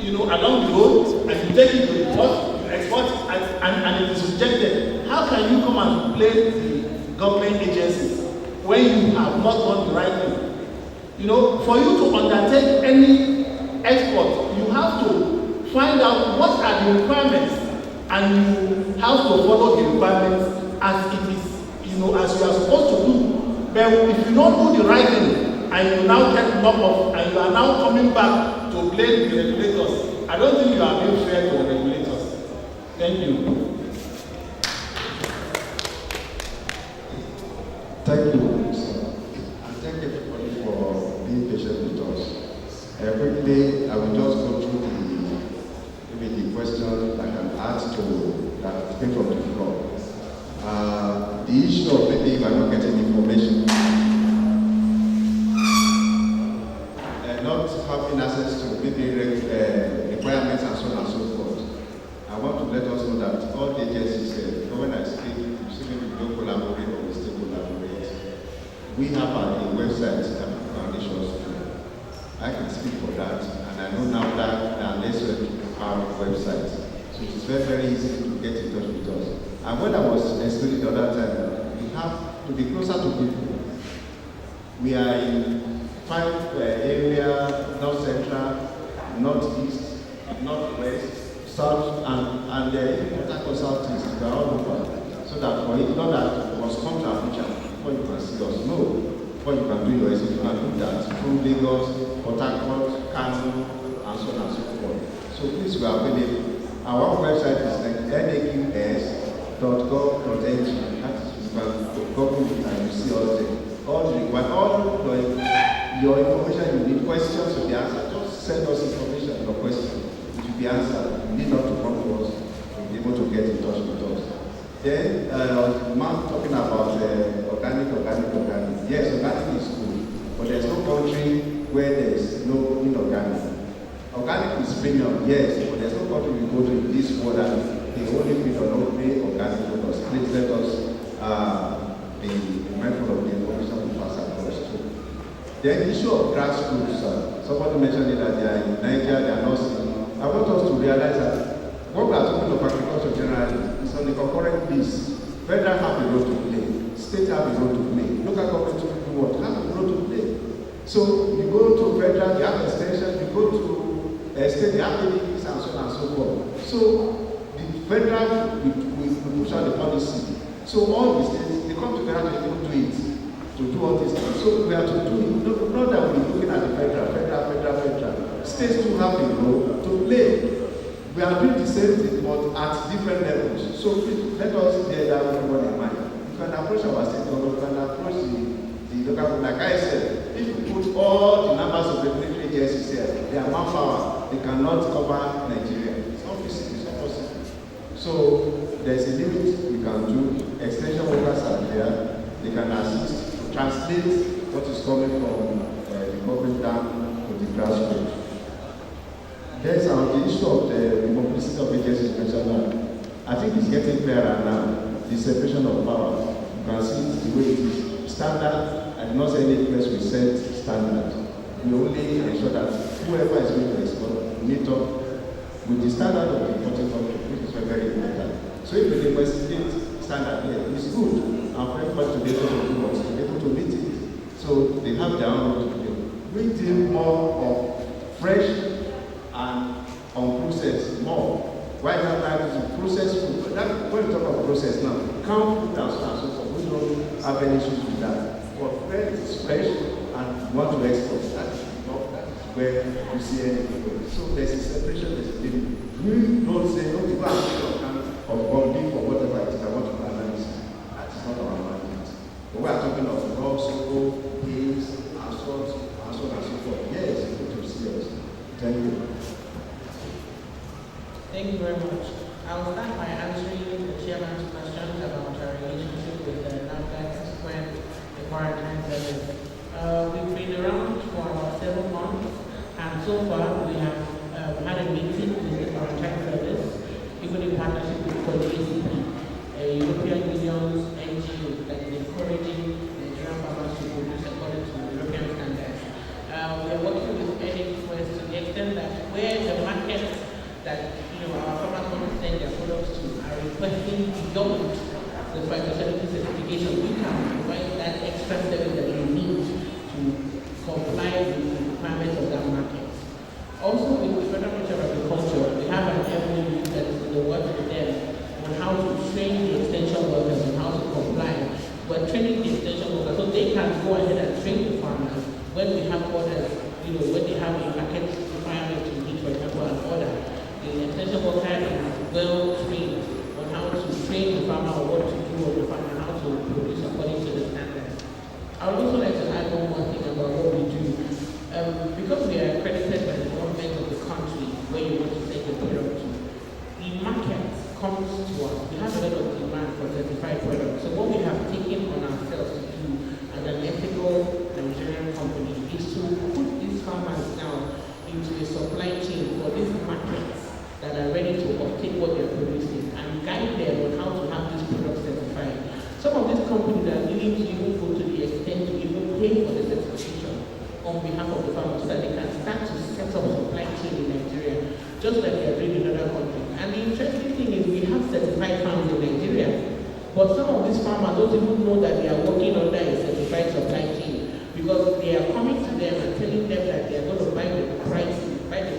along the road, and you take it to the port, you export it, and it is rejected, how can you come and blame the government agencies when you have not done the right thing? For you to undertake any export, you have to find out what are the requirements, and you have to follow the requirements as it is, as you are supposed to do. But if you don't do the right thing, and you now get knocked off, and you are now coming back to blame the regulators, I don't think you are being fair to the regulators. Thank you. Thank you, sir. And thank everybody for being patient with us. Quickly, I will just go through the question that I can add to that came from the floor. The issue of maybe if I'm not getting information, not having access to maybe requirements and so on and so forth. I want to let us know that all the agencies, when I speak, you see maybe we don't collaborate or we still collaborate. We have a website that foundations do. I can speak for that, and I know now that there are less our websites. So it's very, very easy to get in touch with us. And when I was explaining the other time, we have to be closer to people. We are in 5 areas: North Central, Northeast, Northwest, South, and the Southeast. We are all over. So that for it, not that was come to Abuja before you can see us. No. Before you can do your exit, you can do that through Lagos, Port Harcourt, Kano, and so on and so forth. So please, we are available. Our website is like naqs.gov.ng. That is, you can Google it and you see all your information. You need questions to be answered. Just send us information, your question. It will be answered. You need not to come to us to be able to get in touch with us. Then, man talking about organic. Yes, organic is good, but there's no country where there's no inorganic. Organic is premium, yes, but there's no country we go to in this world and the only thing or no pay organic products. Please let us be mindful of the information we pass across too. The issue of grassroots, somebody mentioned it that they are in Nigeria, they are not seeing. I want us to realize that what we are talking of agriculture generally is on the concurrent list. Federal have a role to play, state have a role to play, local government to do what? Have a role to play. So you go to federal, you have extension, you go to state, they have ADPs and so on and so forth. So the federal will push out the policy. So all the states, they come together to do it, to do all these things. So we have to do it, not that we're looking at the federal. States do have a role to play. We are doing the same thing, but at different levels. So please, let us bear that everyone in mind. You can approach our state government, you can approach the local government. Like I said, if you put all the numbers of regulatory agencies here, their manpower, they cannot cover Nigeria. It's not feasible, it's not possible. So there's a limit we can do. Extension workers are there. They can assist to translate what is coming from the government down to the grassroots. There's the issue of the publicity of agencies mentioned now. I think it's getting clearer now. The separation of power. You can see the way it is. Standard, I do not say any place we set standard. We only ensure that whoever is going to export meet up with the standard of the importing country, which is very important. So if we investigate standard here, it's good. And for everybody to be able to do what, to be able to meet it. So they have their own role to play. We deal more of fresh and unprocessed more. Why not like to process food? When we talk about process now, count food and so on and so forth. We don't have any issues with that. But when it's fresh and you want to export, that is where you see anything. So there's a separation, there's a limit. We don't say, no, people are of bonding for whatever it is I want to analyze. That is not our mandate. But we are talking of raw, soko, beans, assault, and so on and so forth. Yes, it's good to see us. Thank you. Thank you very much. I will start by answering the chairman's questions about our relationship with the NAFDAC when the quarantine service. We've been around for about 7 months, and so far we have had a meeting with the quarantine service, even in partnership with the ACP, a European Union's NGO that is encouraging Nigerian farmers to produce according to European standards. when we have orders, when they have a market requirement to meet, for example, an order, the extension worker is well trained on how to train the farmer or what to do on the farm and how to produce according to the standards. I would also like to add one more thing about what we do. Because we are accredited by the government of the country where you want to take the product to, the market comes to us. We have a lot of demand for certified products. So what we have taken on ourselves to do as an ethical Nigerian company is to put these farmers now into a supply chain for these markets that are ready to obtain what they're producing and guide them on how to have these products certified. Some of these companies are willing to even go to the extent to even pay for the certification on behalf of the farmers so that they can start to set up supply chain in Nigeria, just like they are doing in other countries. And the interesting thing is we have certified farms in Nigeria, but some of these farmers don't even know that they are working under a certified supply chain because they are coming to them and telling them that they are going to buy the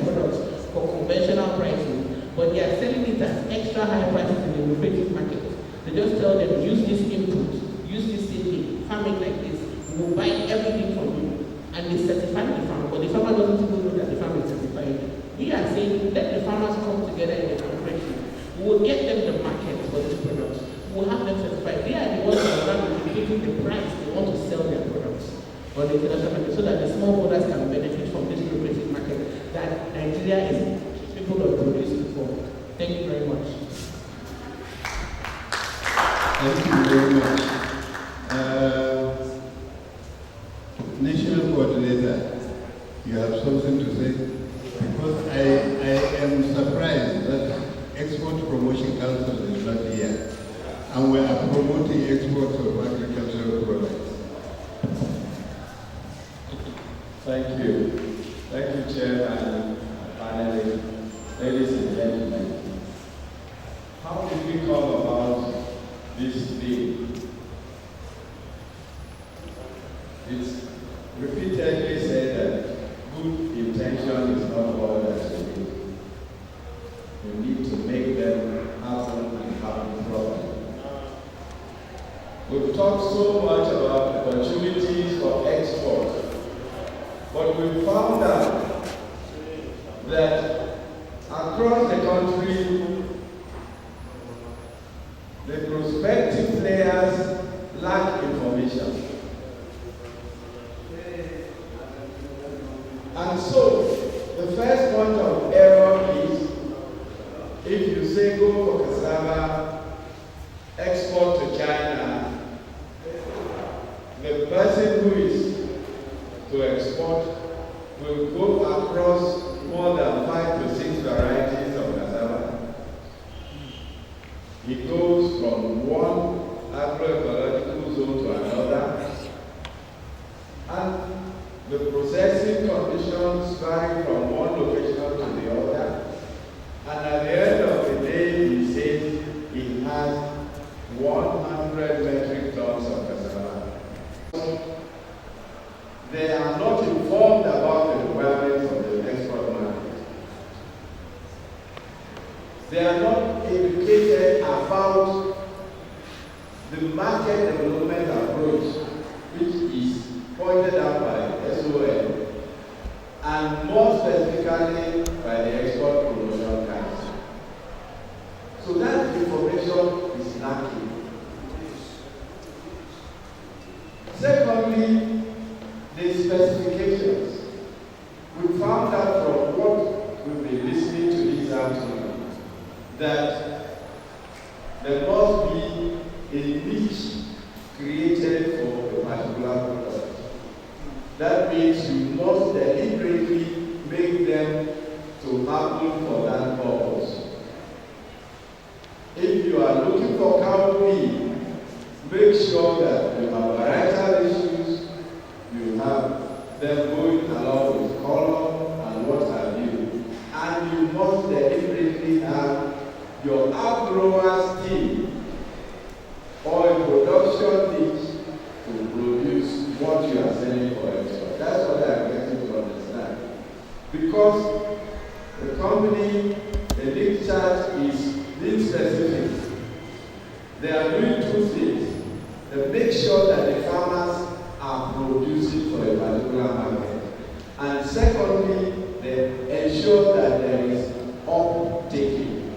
products for conventional prices, but they are selling it at extra high prices in the lucrative market. They just tell them, use this input, use this thing, farm it like this, we will buy everything from you. And they certify the farm, but the farmer doesn't even know that the farm is certified. We are saying, let the farmers come together in a cooperation. We will get them the market for these products. We will have them certified. They are the ones that are negotiating the price they want to sell their products on the international market so that the small holders can benefit from this lucrative market that Nigeria is capable of producing for. Thank you very much. Thank you very much. National coordinator, you have something to say? Because I am surprised that Export Promotion Council is not here, and we are promoting exports of agricultural products. Thank you. Thank you, Chair and panelists, ladies and gentlemen. How did we come about this bill? It's repeatedly said that good intention is not all that you need. You need to make them happen and happen properly. We've talked so much about opportunities for export, but we found out that across the country, the prospective players lack information. And so, the first point of error is, if you say go for cassava, export to China, the person who is to export will go across more than 5 to 6 varieties of cassava. He goes from one agroecological zone to another, and the processing conditions vary from one location to the other. And at the end of the day, he says he has 100 metric tons of cassava. They are not informed about the requirements of the export market. They are not educated about the market development approach, which is pointed out by SOL, and more specifically by the Export Promotion Council. So that information is lacking. Secondly, the specifications. We found out from what we've been listening to this afternoon that there must be a niche created for a particular product. That means you must deliberately make them to happen for that purpose. If you are looking for cowpea, make sure that you have varietal issues, you have them going along with color and what have you. And you must deliberately have your outgrowers team or a production niche to produce what you are selling for export. That's what I am getting to understand. Because the company, the lead chart is being specific. They are doing two things. They make sure that the farmers are producing for a particular market. And secondly, they ensure that there is uptaking.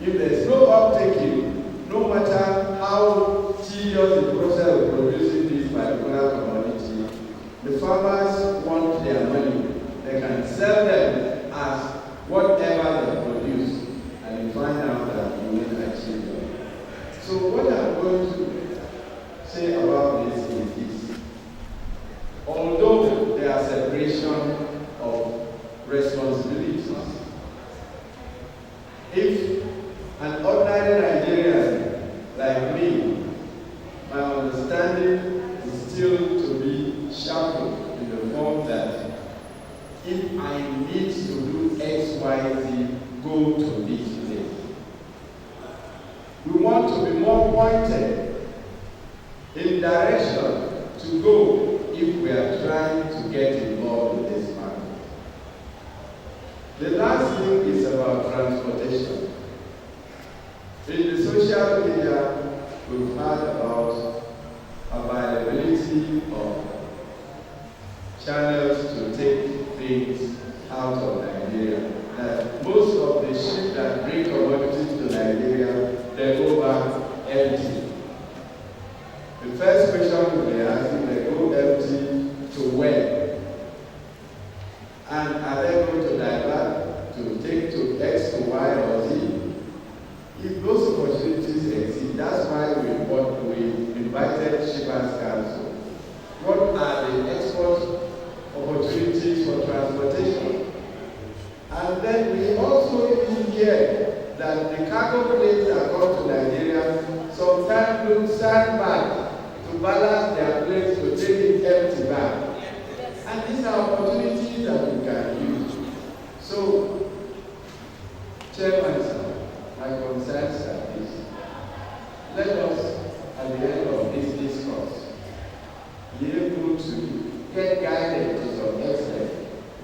If there's no uptaking, no matter how tedious the process of producing this particular commodity, the farmers want their money. They can sell them as whatever they produce, and you find out that you will achieve them. So what I'm going to say about this is this. Although there are separation of responsibilities, if an ordinary Nigerian like me, my understanding is still to be sharpened in the form that if I need to do X, Y, Z, go to this place. We want to be more pointed in direction to go if we are trying to get involved in this market. The last thing is about transportation. In the social media, we've heard about availability of channels to take things out of Nigeria. That most of the ships that bring commodities to Nigeria, they go back empty. The first question we ask is, they go empty to where? And are they going to divert to take to X to Y or Z? If those opportunities exist, that's why we invited Shippers Council. What are the export opportunities for transportation? And then we also hear that the cargo planes that come to Nigeria sometimes do sandbag to balance their planes to take it empty back. And these are opportunities that we can use. So, Chairman, sir, my concerns are this. Let us, at the end of this discourse, be able to get guided to some extent,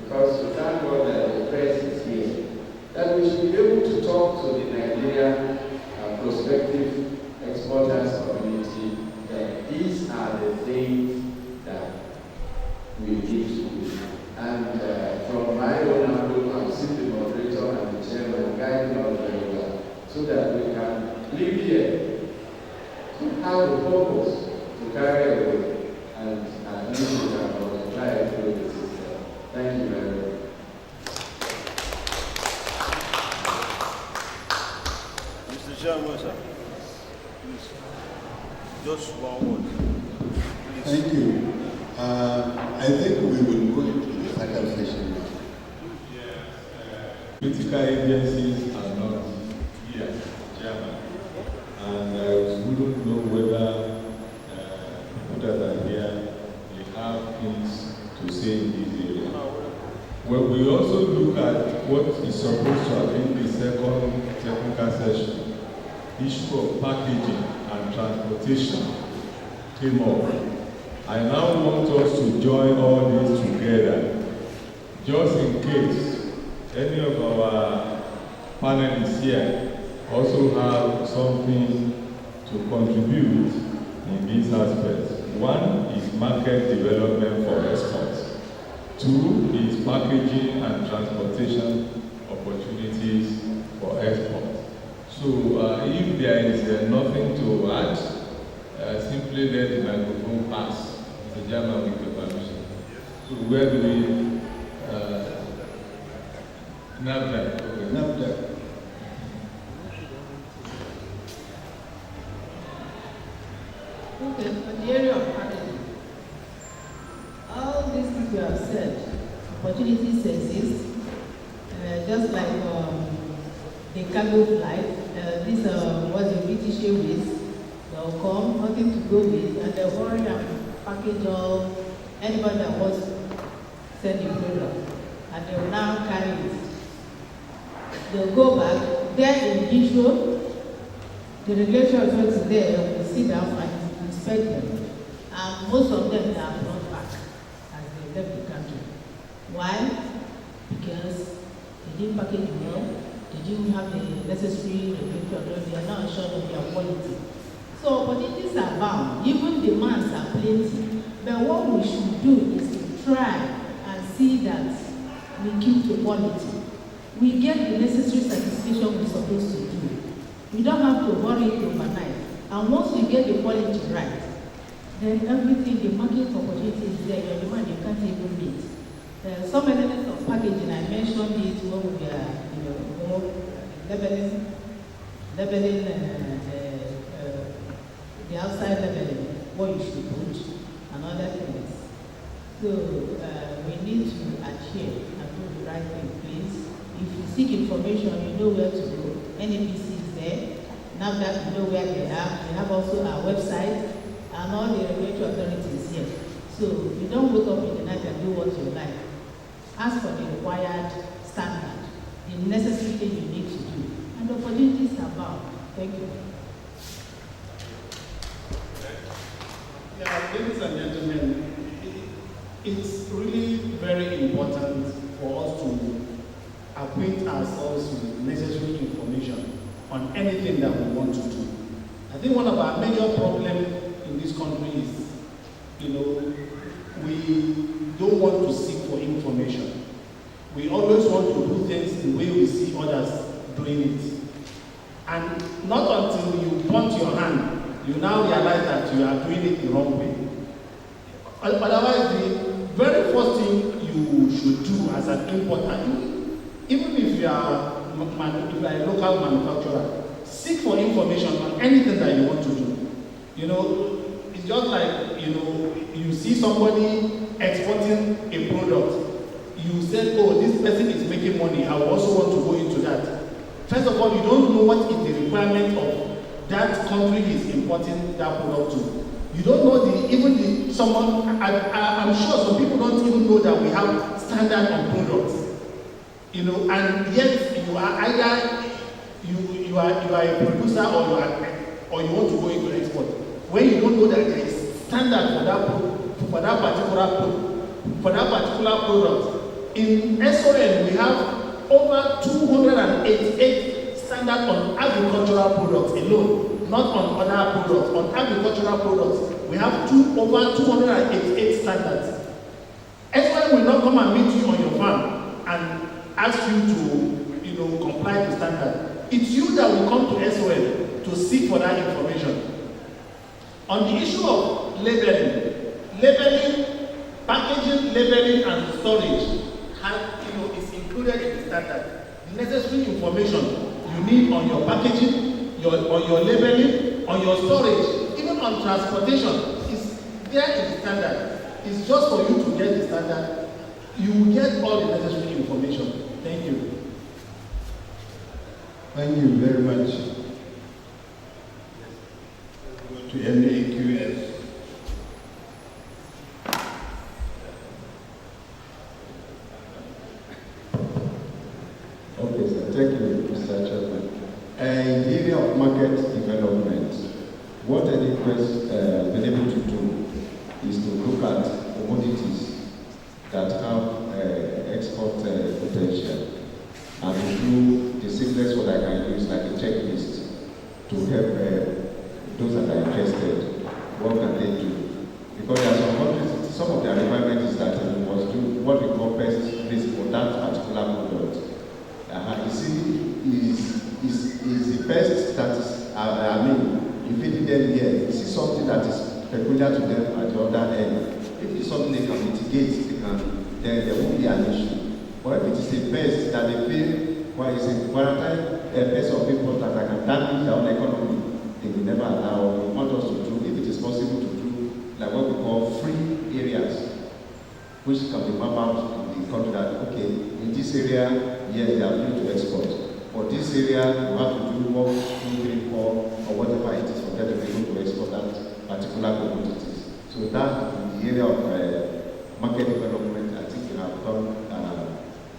because we thank God that the press is here, that we should be able to talk to the Nigerian prospective exporters community that these are the things that we need to do. And from my own angle, I'm still the moderator and the chairman guiding us very well, so that we can live here to have a purpose to carry away, and at least we can multiply it through the system. Thank you very much. Mr. Chairman, sir, please, just one word. Please. Thank you. I think we will go into the second session now. Critical agencies are not here, Chairman, and I wouldn't know whether people that are here they have things to say in this area. Well, we also look at what is supposed to have been the second technical session. Issue of packaging and transportation came up. I now want us to join all these together, just in case any of our panelists here also have something to contribute in these aspects. One is market development for exports. Two is packaging and transportation opportunities for export. So if there is nothing to add, simply let the microphone pass. Mr. Chairman, with your permission. So where do we NAFDAC? Okay. NAFDAC. Okay, for the area of packaging, all these things you have said, opportunities exist, just like the cargo flight. This was the British Airways. They'll come, nothing to go with, and they'll worry and package all anybody that wants to send the product, and they will now carry it. They'll go back there in Heathrow. The regulation authority there will sit down and inspect them, and most of them are brought back as they left the country. Why? Because they didn't package well, they didn't have the necessary regulation, they are not assured of their quality. So opportunities are bound, even demands are plenty, But what we should do is to try and see that we keep to quality. We get the necessary certification we're supposed to do. We don't have to worry it overnight. And once we get the quality right, then everything, the market opportunity is there, your demand you can't even meet. Some elements of packaging, I mentioned it when we are, labeling the outside labeling, what you should put, and other things. So we need to adhere and do the right thing, please. If you seek information, you know where to go. NAPC is there. Now that you know where they have also our website and all the regulatory authorities here. So you don't wake up in the night and do what you like. Ask for the required standard, the necessary thing you need to do. And the opportunities abound. Thank you. Yeah, ladies and gentlemen, it's really very important for us to acquaint ourselves with necessary information on anything that we want to do. I think one of our major problems in this country is, we don't want to seek for information. We always want to do things the way we see others doing it. And not until you point your hand, you now realize that you are doing it the wrong way. Otherwise, the very first thing you should do as an importer, even if you are a local manufacturer, seek for information on anything that you want to do. It's just like, you see somebody exporting a product. You say, oh, this person is making money, I also want to go into that. First of all, you don't know what is the requirement of that country is importing that product to. You don't know I'm sure some people don't even know that we have standard on products. And yet you are either you are a producer or you want to go into export. When you don't know that there is standard for that particular product. In SON, we have over 288 standards on agricultural products alone, not on other products. On agricultural products, we have over 288 standards. SON will not come and meet you on your farm and ask you to comply to standard. It's you that will come to SON to seek for that information. On the issue of labeling, packaging, labeling, and storage is included in the standard. The necessary information you need on your packaging, on your labeling, on your storage, even on transportation is there in the standard. It's just for you to get the standard. You will get all the necessary information. Thank you. Thank you very much. To NAQS. Okay, sir. Thank you, Mr. Chairman. In the area of market development, what Agric has been able to do is to look at commodities that have export potential and to do the simplest what I can use, like a checklist, to help those that are interested. What can they do? Because there are some countries, some of their requirement is that you must do what we call best risk for that particular product. You see, is the best that is, you feed them here, you see something that is peculiar to them at the other end. If it's something they can mitigate, then there won't be an issue. But if it is the best that they feel, well, it's a quarantine, a base of people that can damage their own economy, they will never allow. We want us to do, if it is possible to do, like what we call free areas, which can be mapped out in the country that, okay, in this area, yes, they are free to export. For this area, you have to do 1, 2, 3, 4, or whatever it is for them to be able to export that particular commodities. So that, in the area of market development, I think we have done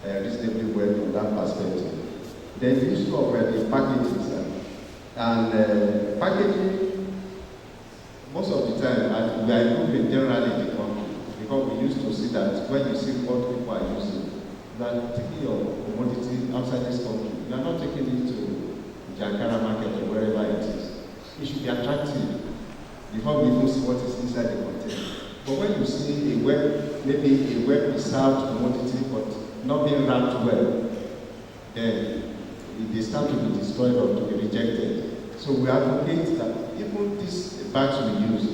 reasonably well from that perspective. Then the issue of the packages and packaging, most of the time, we are improving generally in the country because we used to see that when you see what people are using, you are taking your commodity outside this country. You are not taking it to Jankara market or wherever it is. It should be attractive before we even see what is inside the container. But when you see maybe a well-preserved commodity but not being wrapped well, then they start to be destroyed or to be rejected. So we advocate that even these bags we use,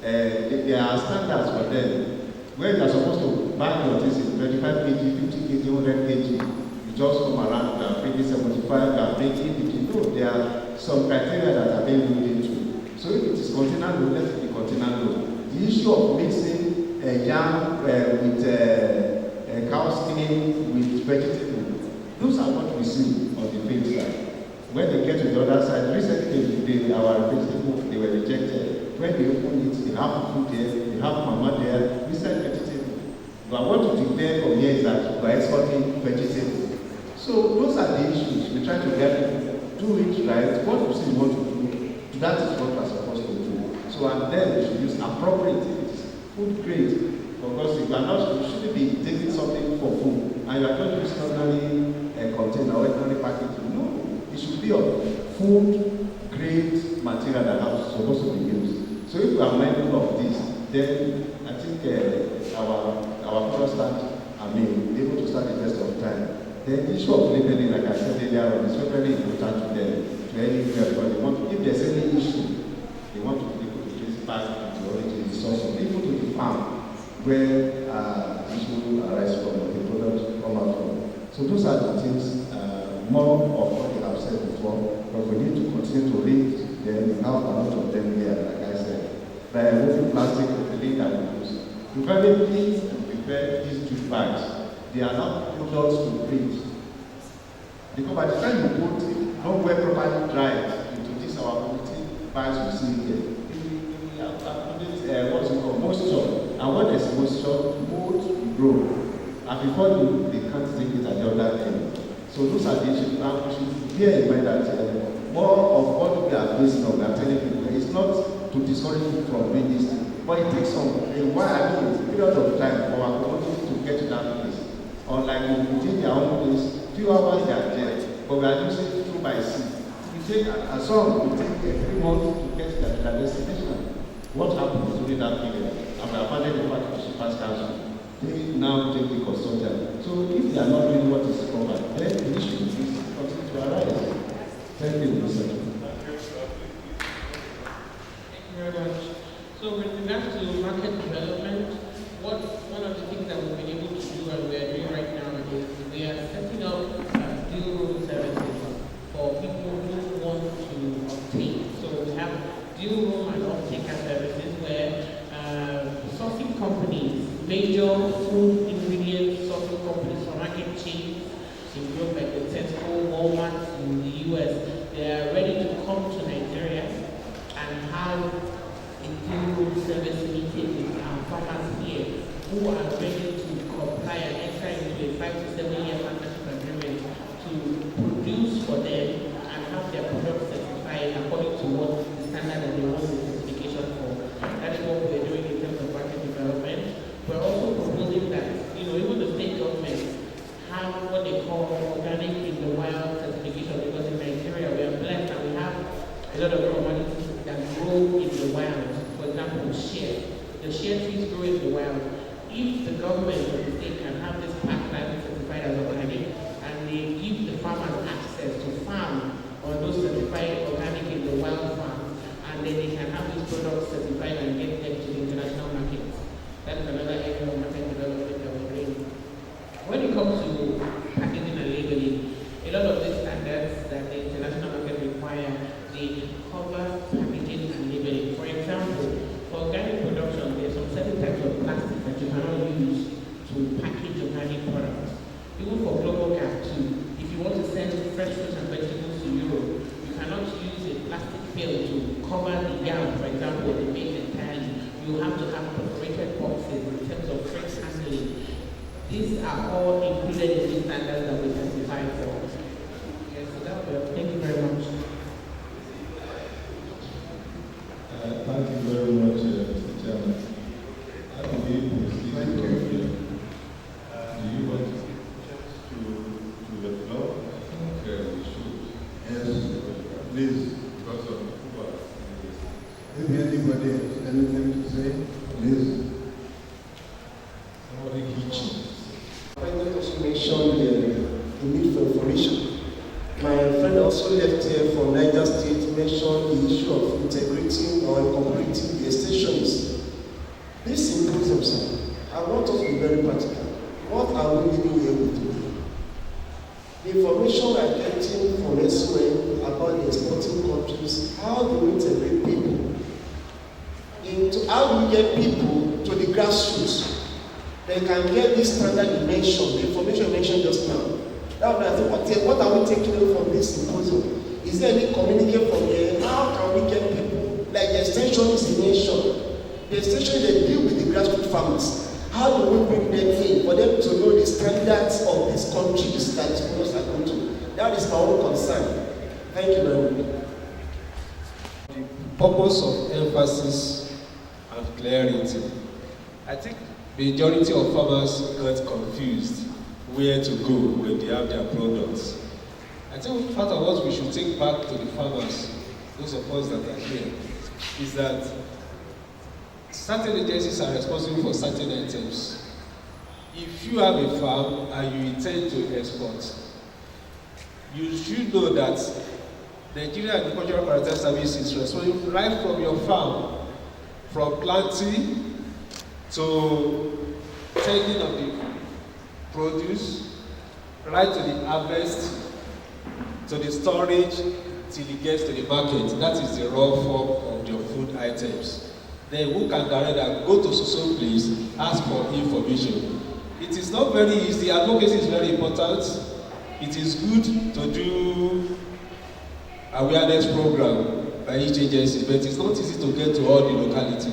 there are standards for them. Where you are supposed to bag your things in 25 kg, 50 kg, 100 kg, you just come around and bring 75, and making no, there are some criteria that are being looked into. So if it is container load, let it be container load. The issue of mixing yam with cow skin with vegetable, those are what we see on the field side. When they get to the other side, recently our vegetable, they were rejected. When they open it, they have food there, they have mama there, we sell vegetable. But what to declare from here is that we are exporting vegetable. So those are the issues. We try to get people do it right. What we say we want to do, that is what we are supposed to do. So and then we should use appropriate food grade. Because you shouldn't be taking something for food and you are not using ordinary container or ordinary packaging. No, it should be of food grade material that is supposed to be used. So if we are mindful of this, then I think our products be able to stand the test of time. Then the issue of labeling, like I said earlier on, is very important to them, to anywhere, because they want, if there's any issue, they want to be able to trace it back to the origin, the source of, even to the farm where issue arises from, the product come out from. So those are the things, more of what we have said before, but we need to continue to read them. We have a lot of them here, like I said. By removing plastic, the thing that we use. Preferably, prepare these jute bags. They are not products to print. Because by the time you put it, not well properly dried into this our quality bags you see here, what's it called? Moisture. And when there's moisture, mold will grow. And before they can't take it at the other end. So those are the issues. And we should bear in mind that more of what we are facing or we are telling people is not to discourage people from doing this thing. But it takes a period of time for our community to get to that place. Unlike we take their own place, few hours they are there, but we are using through by sea. We take a song, we take 3 months to get to their destination. What happens during that period? And we abandoned the fact of Shippers Council. They now take the consultant. So if they are not doing what is covered, then the issue is continue to arise. Thank you, Mr. Thank you very much. So with regards to market development, one of the things that we've been able to do and we are doing right now is we are setting up deal room services for people who want to obtain. So we have deal room and off-taker services where sourcing companies, major food ingredients sourcing companies, supermarket chains in Europe like the Tesco, Walmart in the US, they are ready to come to Nigeria and have a deal room service meeting with our farmers here who are ready to comply and enter into a 5 to 7 year partnership agreement to produce for them and have their products certified according to what the standard that they want the certification for. That is what we're doing in terms of market development. We're also proposing that, even the state governments have what they call organic in the wild certification, because in Nigeria we are blessed and we have a lot of commodities that grow in the wild. For example, shea. The shea trees grow in the wild. If the government or the state can have this pipeline certified as organic and they give the farmers access to farm on those certified organic in the wild farms, and then they can have these products certified and get them to the international markets. That is another area of market development that we're doing. When it comes to packaging and labeling, a lot of these standards that the international market require, they cover packaging and labeling. For example, for organic production, there are some certain types of plastic that you cannot use to package organic products. Even for global gap too, if you want to send fresh fruits and vegetables to Europe, you cannot use a plastic film to cover the yam, for example, the maize entirely. You have to have perforated boxes in terms of freight handling. These are all included in the standards that we certify for. Yes, so that will be. Thank you very much. Thank you very much, Mr. Chairman. I believe we still have do you want to the floor? I think we should. Yes, please. Because of If anybody has anything to say, please. items. I want us to be very practical. What are we living here with today? The information we are getting from SUN about the exporting countries, how do we integrate people into, how do we get people to the grassroots? They can get this standard you mentioned, the information you mentioned just now. That would I think, what are we taking away from this symposium? Is there any communication from there? How can we get people, like the extension is mentioned, the extension they deal with the grassroots farmers. How do we bring them in for them to know the standards of this country that these products are going to? That is my own concern. Thank you very much. The purpose of emphasis and clarity. I think the majority of farmers get confused where to go when they have their products. I think part of what we should take back to the farmers, those of us that are here, is that certain agencies are responsible for certain items. If you have a farm and you intend to export, you should know that Nigeria Agricultural Quarantine Service is responsible right from your farm, from planting to taking of the produce, right to the harvest, to the storage, till it gets to the market. That is the raw form of your food items. Then who can direct that? Go to so place, ask for information. It is not very easy. Advocacy is very important. It is good to do awareness program by each agency, but it's not easy to get to all the locality.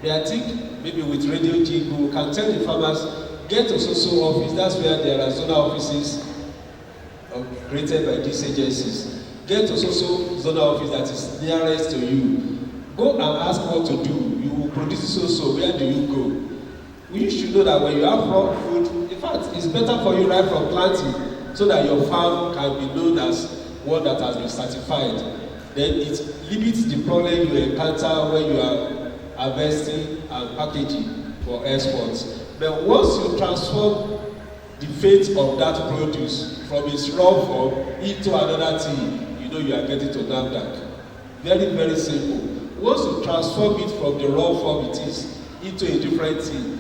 But I think maybe with radio jingle, we can tell the farmers, get to so office. That's where there are zonal offices created by these agencies. Get to so zonal office that is nearest to you. Go and ask what to do. You will produce so. Where do you go? You should know that when you have raw food, in fact, it's better for you right from planting, so that your farm can be known as one that has been certified. Then it limits the problem you encounter when you are harvesting and packaging for exports. But once you transform the fate of that produce from its raw form into another thing, you know you are getting to NAFDAC. Very, very simple. Once you transform it from the raw form it is into a different thing,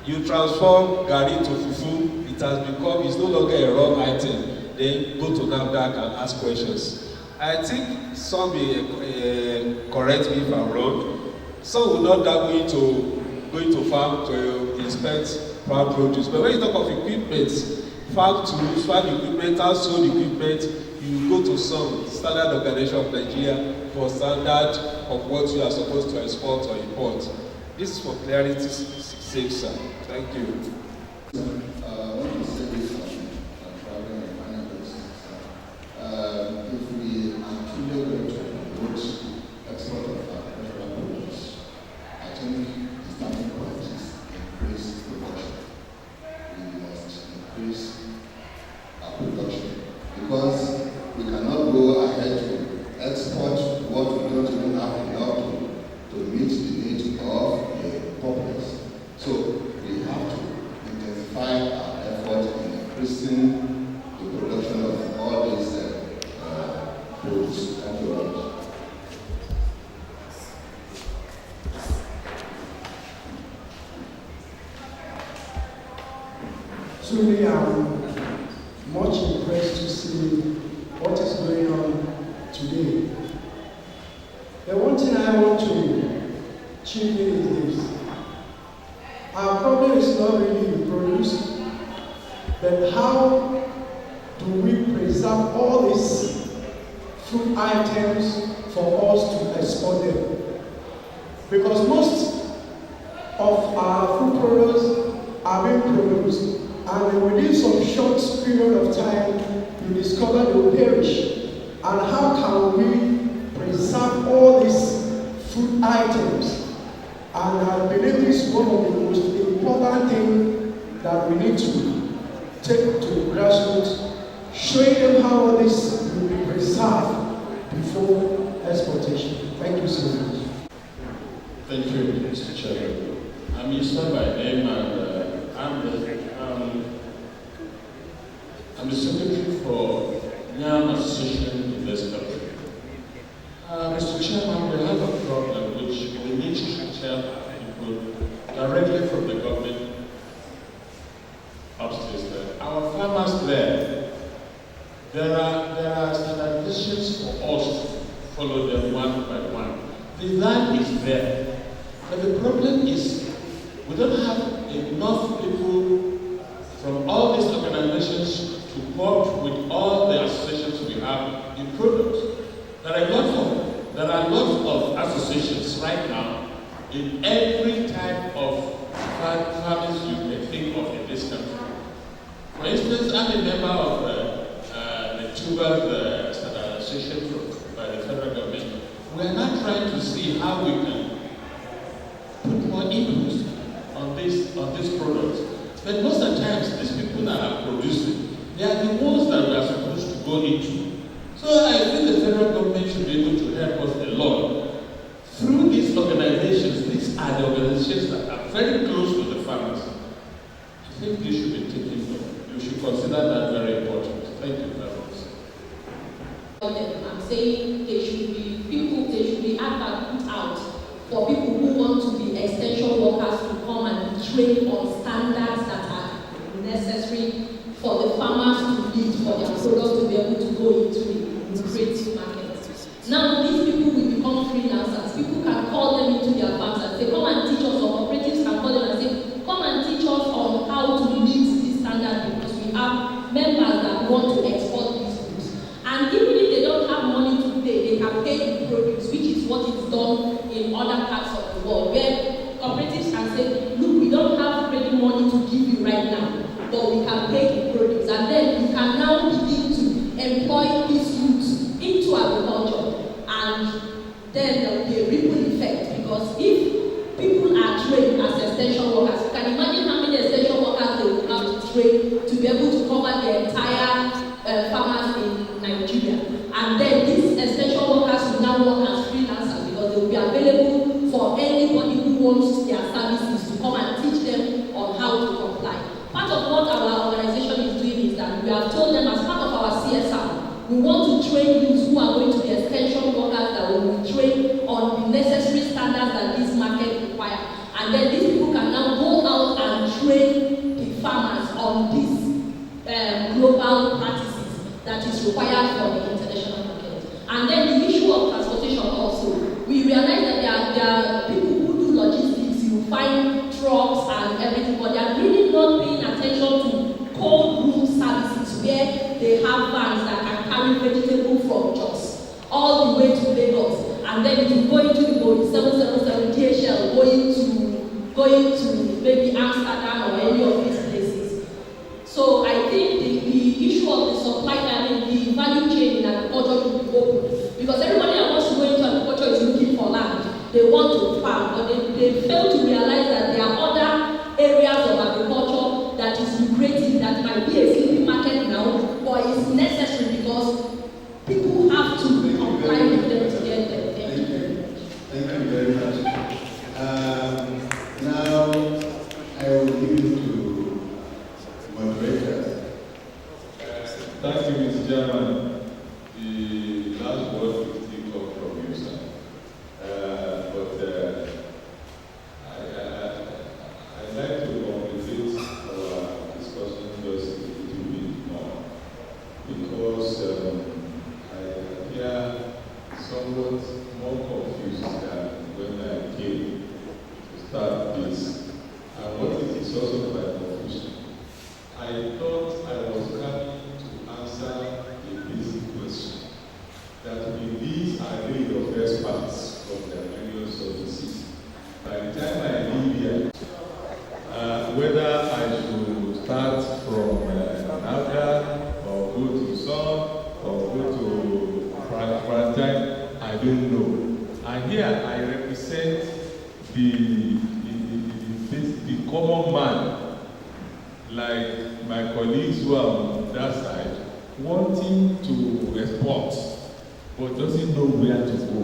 you transform garri to fufu, it has become, it's no longer a raw item. Then go to NAFDAC and ask questions. I think some may correct me if I'm wrong. Some will not dabble into going to farm to inspect farm produce. But when you talk of equipment, farm tools, farm equipment, household equipment, you go to some standard organization of Nigeria for standard of what you are supposed to export or import. This is for clarity's sake, sir. Thank you. I want to say this on traveling and finance. If we are truly going to promote export of agricultural produce, I think the starting point is increase production. We must increase our production because we cannot go ahead to export what we don't even have enough to meet the needs of the populace. So we have to intensify our effort in increasing the production of all these produce. Thank you very much. Truly, I'm much impressed to see what is going on today. The one thing I want to chip in is this. Our problem is not really the produce, but how do we preserve all these food items for us to export them? Because most of our food products are being produced, and within some short period of time, you discover they will perish. And how can we preserve all these food items? And I believe this is one of the most important things that we need to take to the grassroots, showing them how this will be preserved before exportation. Thank you so much. Thank you, Mr. Chairman. I'm Easter by name, and I'm the secretary for Yam Association in this country. Mr. Chairman, we have a problem which we need to tell people directly from the government. The land is there. But the problem is we don't have enough people from all these organizations to work with all the associations we have in products. There are lots of associations right now in every type of farmers you can think of in this country. For instance, I'm a member of the Tubers Association by the federal government. We are now trying to see how we can put more inputs on these products. But most of the times, these people that are producing, they are the ones that we are supposed to go into. So I think the federal government should be able to help us a lot. Through these organizations, these are the organizations that are very close to the farmers. I think this should be taken from. You should consider that very important. Thank you very much. I'm saying they should be adverts put out for people who want to be extension workers to come and be trained on standards that are necessary for the farmers to meet for their products to be able to go into the lucrative market. Now these people will become freelancers. People can call them into their farms and say, come and teach us, or cooperatives can call them and say, come and teach us on how to meet this standard, because we have members that want to export these goods. And even if they don't have money to pay, they can pay in produce, which is what is done in other parts of the world, where cooperatives can say, look, we don't have ready money to give you right now, but we can pay in produce. And then you can now begin to employ these youths into agriculture. And then there will be a ripple effect, because if people are trained as extension workers, you can imagine how many extension workers they will have to train to be able to cover the entire farmers in Nigeria. And then these extension workers will now work as freelancers, because they will be available for anybody who wants their services to come and teach them on how to comply. Part of what our organization is doing is that we have told them, as part of our CSR, we want to train youths who are going to be extension workers that will be trained on the necessary standards that this market require. And then these people can now go out and train the farmers on these global practices that is required for the international market. And then the issue of transportation also. We realize that there are people who do logistics. You find trucks and everything, but they are really not paying attention to cold room services, where they have vans that can carry vegetable from Jos all the way to Lagos, and then if you go into the Boeing 777 DHL going to maybe Amsterdam or any of these places. So I think the issue of the supply, the value chain in agriculture should be open, because everybody that wants to go into agriculture is looking for land. They want to farm, but they fail to realize that there are other areas of agriculture that is lucrative, that might be a sleeping market now, but it's necessary because people have to comply with them to get there. Thank you very much. Thank you very much. Now, I will give it to moderator. Thank you, Mr. Chairman. The last word will still come from you, sir. I'd like to complicate our discussion just a little bit more, because I appear somewhat more confused than when I came to start this. And what is the source of my confusion? I thought I was coming to answer a basic question, that with these array of experts from the various services, by the time I leave here, whether I should start from Naga or go to Sun or go to Quarantine, I don't know. And here I represent the common man, like my colleagues who are on that side, wanting to export, but doesn't know where to go.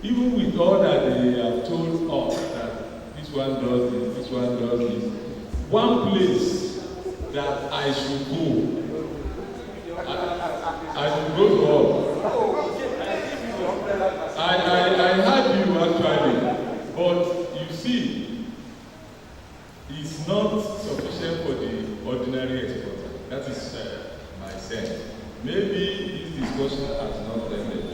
Even with all that they have told us, that this one does this one does this, one place that I should go, I should go to all. I heard you actually, but you see, it's not sufficient for the ordinary exporter. That is my sense. Maybe this discussion has not ended.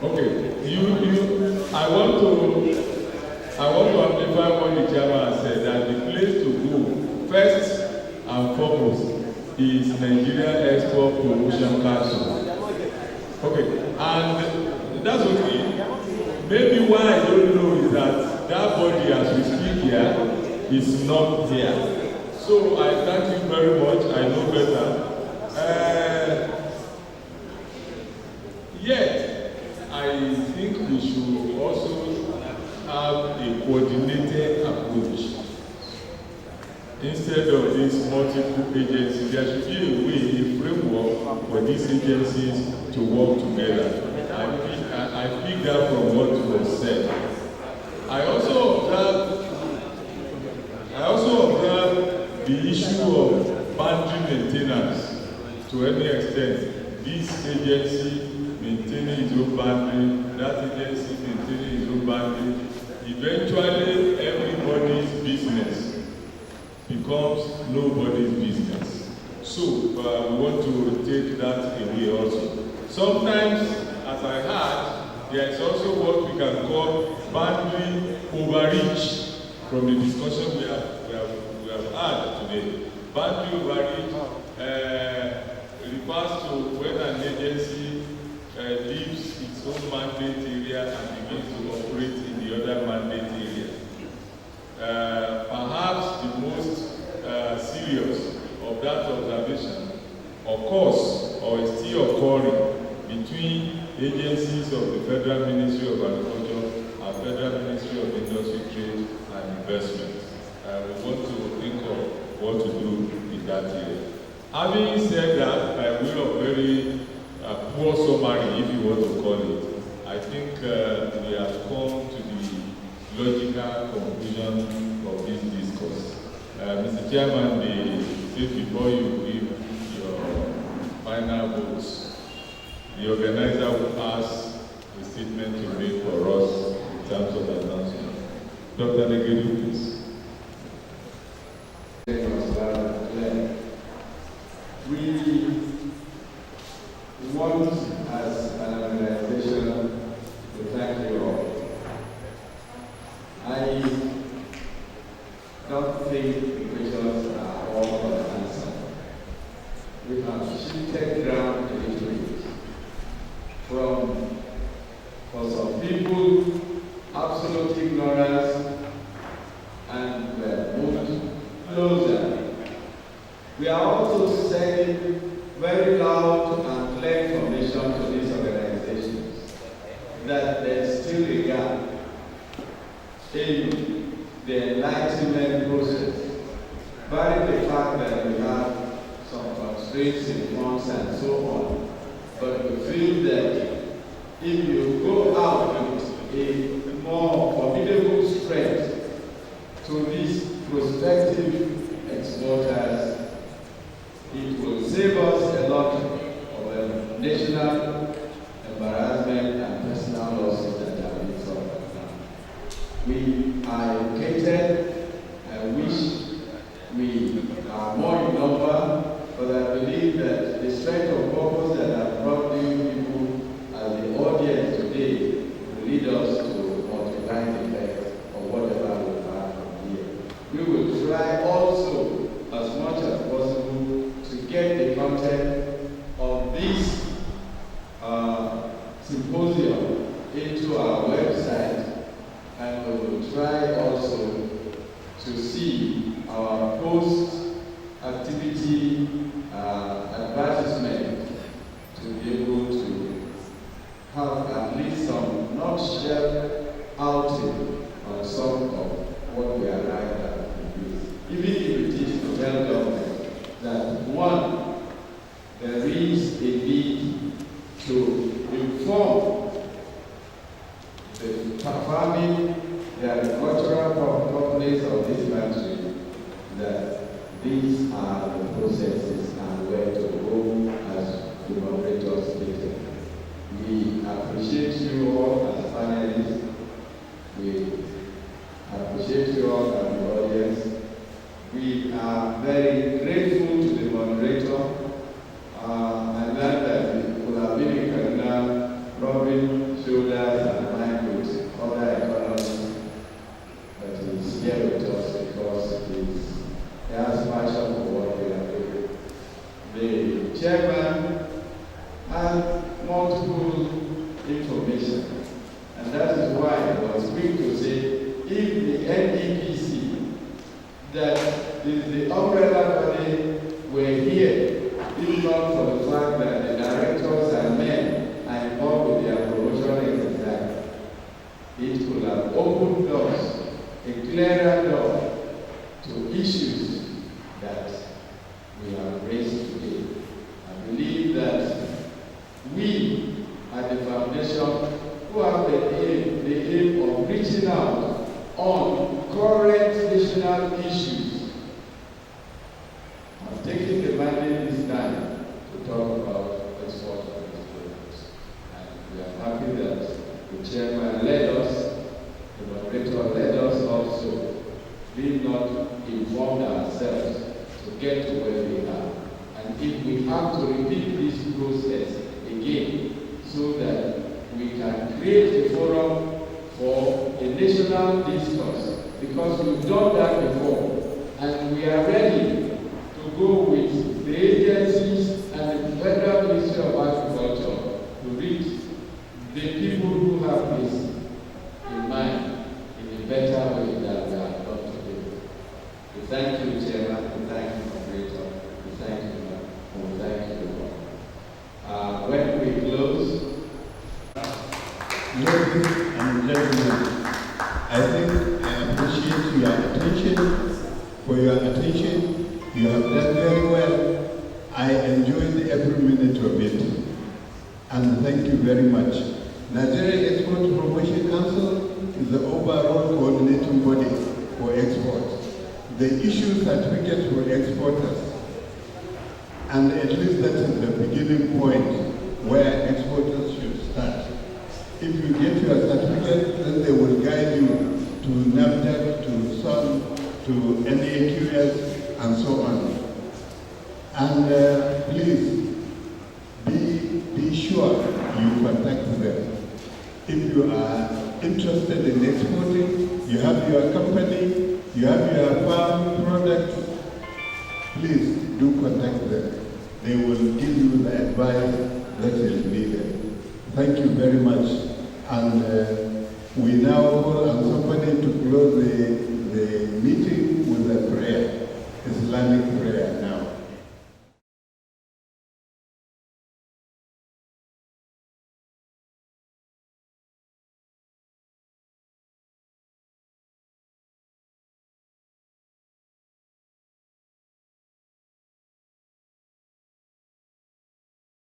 Okay, I want to amplify what the chairman said, that the place to go first and foremost is Nigeria Export Promotion Council. Okay, and that's okay. Maybe why I don't know is that body, as we speak here, is not here. So I thank you very much. I know better. Yet, I think we should also have a coordinated approach. Instead of these multiple agencies, there should be a way, a framework for these agencies to work together. I picked that from what was said. I also observed the issue of boundary maintenance to any extent. This agency maintaining its own boundary, that agency maintaining its own boundary. Eventually, everybody's business becomes nobody's business. So, we want to take that away also. Sometimes, as I heard, there is also what we can call boundary overreach from the discussion we have had today. Boundary overreach refers to when an agency leaves its own mandate area and begins to operate in the other mandate area. Perhaps the most serious of that observation occurs or is still occurring between agencies of the Federal Ministry of Agriculture and Federal Ministry of Industry, Trade and Investment. We want to think of what to do in that area. Having said that, by way of very poor summary, if you want to call it, I think we have come to the logical conclusion of this discourse. Mr. Chairman, before you give your final votes, the organizer will pass a statement to make for us in terms of announcement. Dr. Negedu, please. We want, as an organization, to thank you all. I don't think the questions are all answered. We have shifted ground a little bit for some people, absolute ignorance and moved closer. We are also sending very loud and clear information to these organizations that there is still a gap in the enlightenment process, barring the fact that we have some constraints in funds and so on. But we feel that if you go out with a more formidable strength to these prospective exporters, it will save us a lot of national embarrassment and personal losses that have been suffered now. We are educated. I wish we are more in number, but I believe that the strength of purpose that have brought you people as the audience today will lead us to multiply the effect of whatever we have from here. We will try also as much as possible to get the content of this symposium into our website, and we will try also to see our post-activity advertisement to be able to have at least some not shared outing on some of what we arrived at in this. Even if it is to tell government that one, there is a need to inform the farming, the agricultural companies of this country that these are the processes and where to go, as the moderator stated. We appreciate you all as panelists. We appreciate you all as the audience. We are very grateful to the moderator. And that we could have been in Kaduna, Robin, shoulders and mind with other economies, but he's here with us because he has passion for what we are doing. The chairman had multiple information, and that is why I was quick to say, if the NEPC, that the umbrella body were here, if not for the fact that the directors and men are involved with their promotion exercise, it could have opened doors, a clearer door to issues that we have raised today. I believe that we at the foundation who have the aim of reaching out on current national issues have taken the mandate this time to talk about export of these products. And we are happy that the chairman led us, the moderator led us also. We not informed ourselves to get to where we are. And if we have to repeat this process again so that we can create a forum for a national discourse, because we've done that before, and we are ready to go with the agencies and the Federal Ministry of Agriculture to reach the people who have this in mind in a better way than we have done today. We thank you, Chairman, we thank you, Moderator, we thank you, and we thank you all. When we close, ladies and gentlemen, I think I appreciate your attention. For your attention, you have done very well. I enjoyed every minute of it. And thank you very much. Nigeria Export Promotion Council is the overall coordinating body for export. The issue certificate for exporters, and at least that is the beginning point where exporters should start. If you get your certificate, then they will guide you to NAFDAC, to SON, to NAQS, and so on. And please, be sure you contact them. If you are interested in exporting, you have your company, you have your farm products, please do contact them. They will give you the advice that is needed. Thank you very much. And we now call on somebody to close the meeting with a prayer, Islamic prayer now.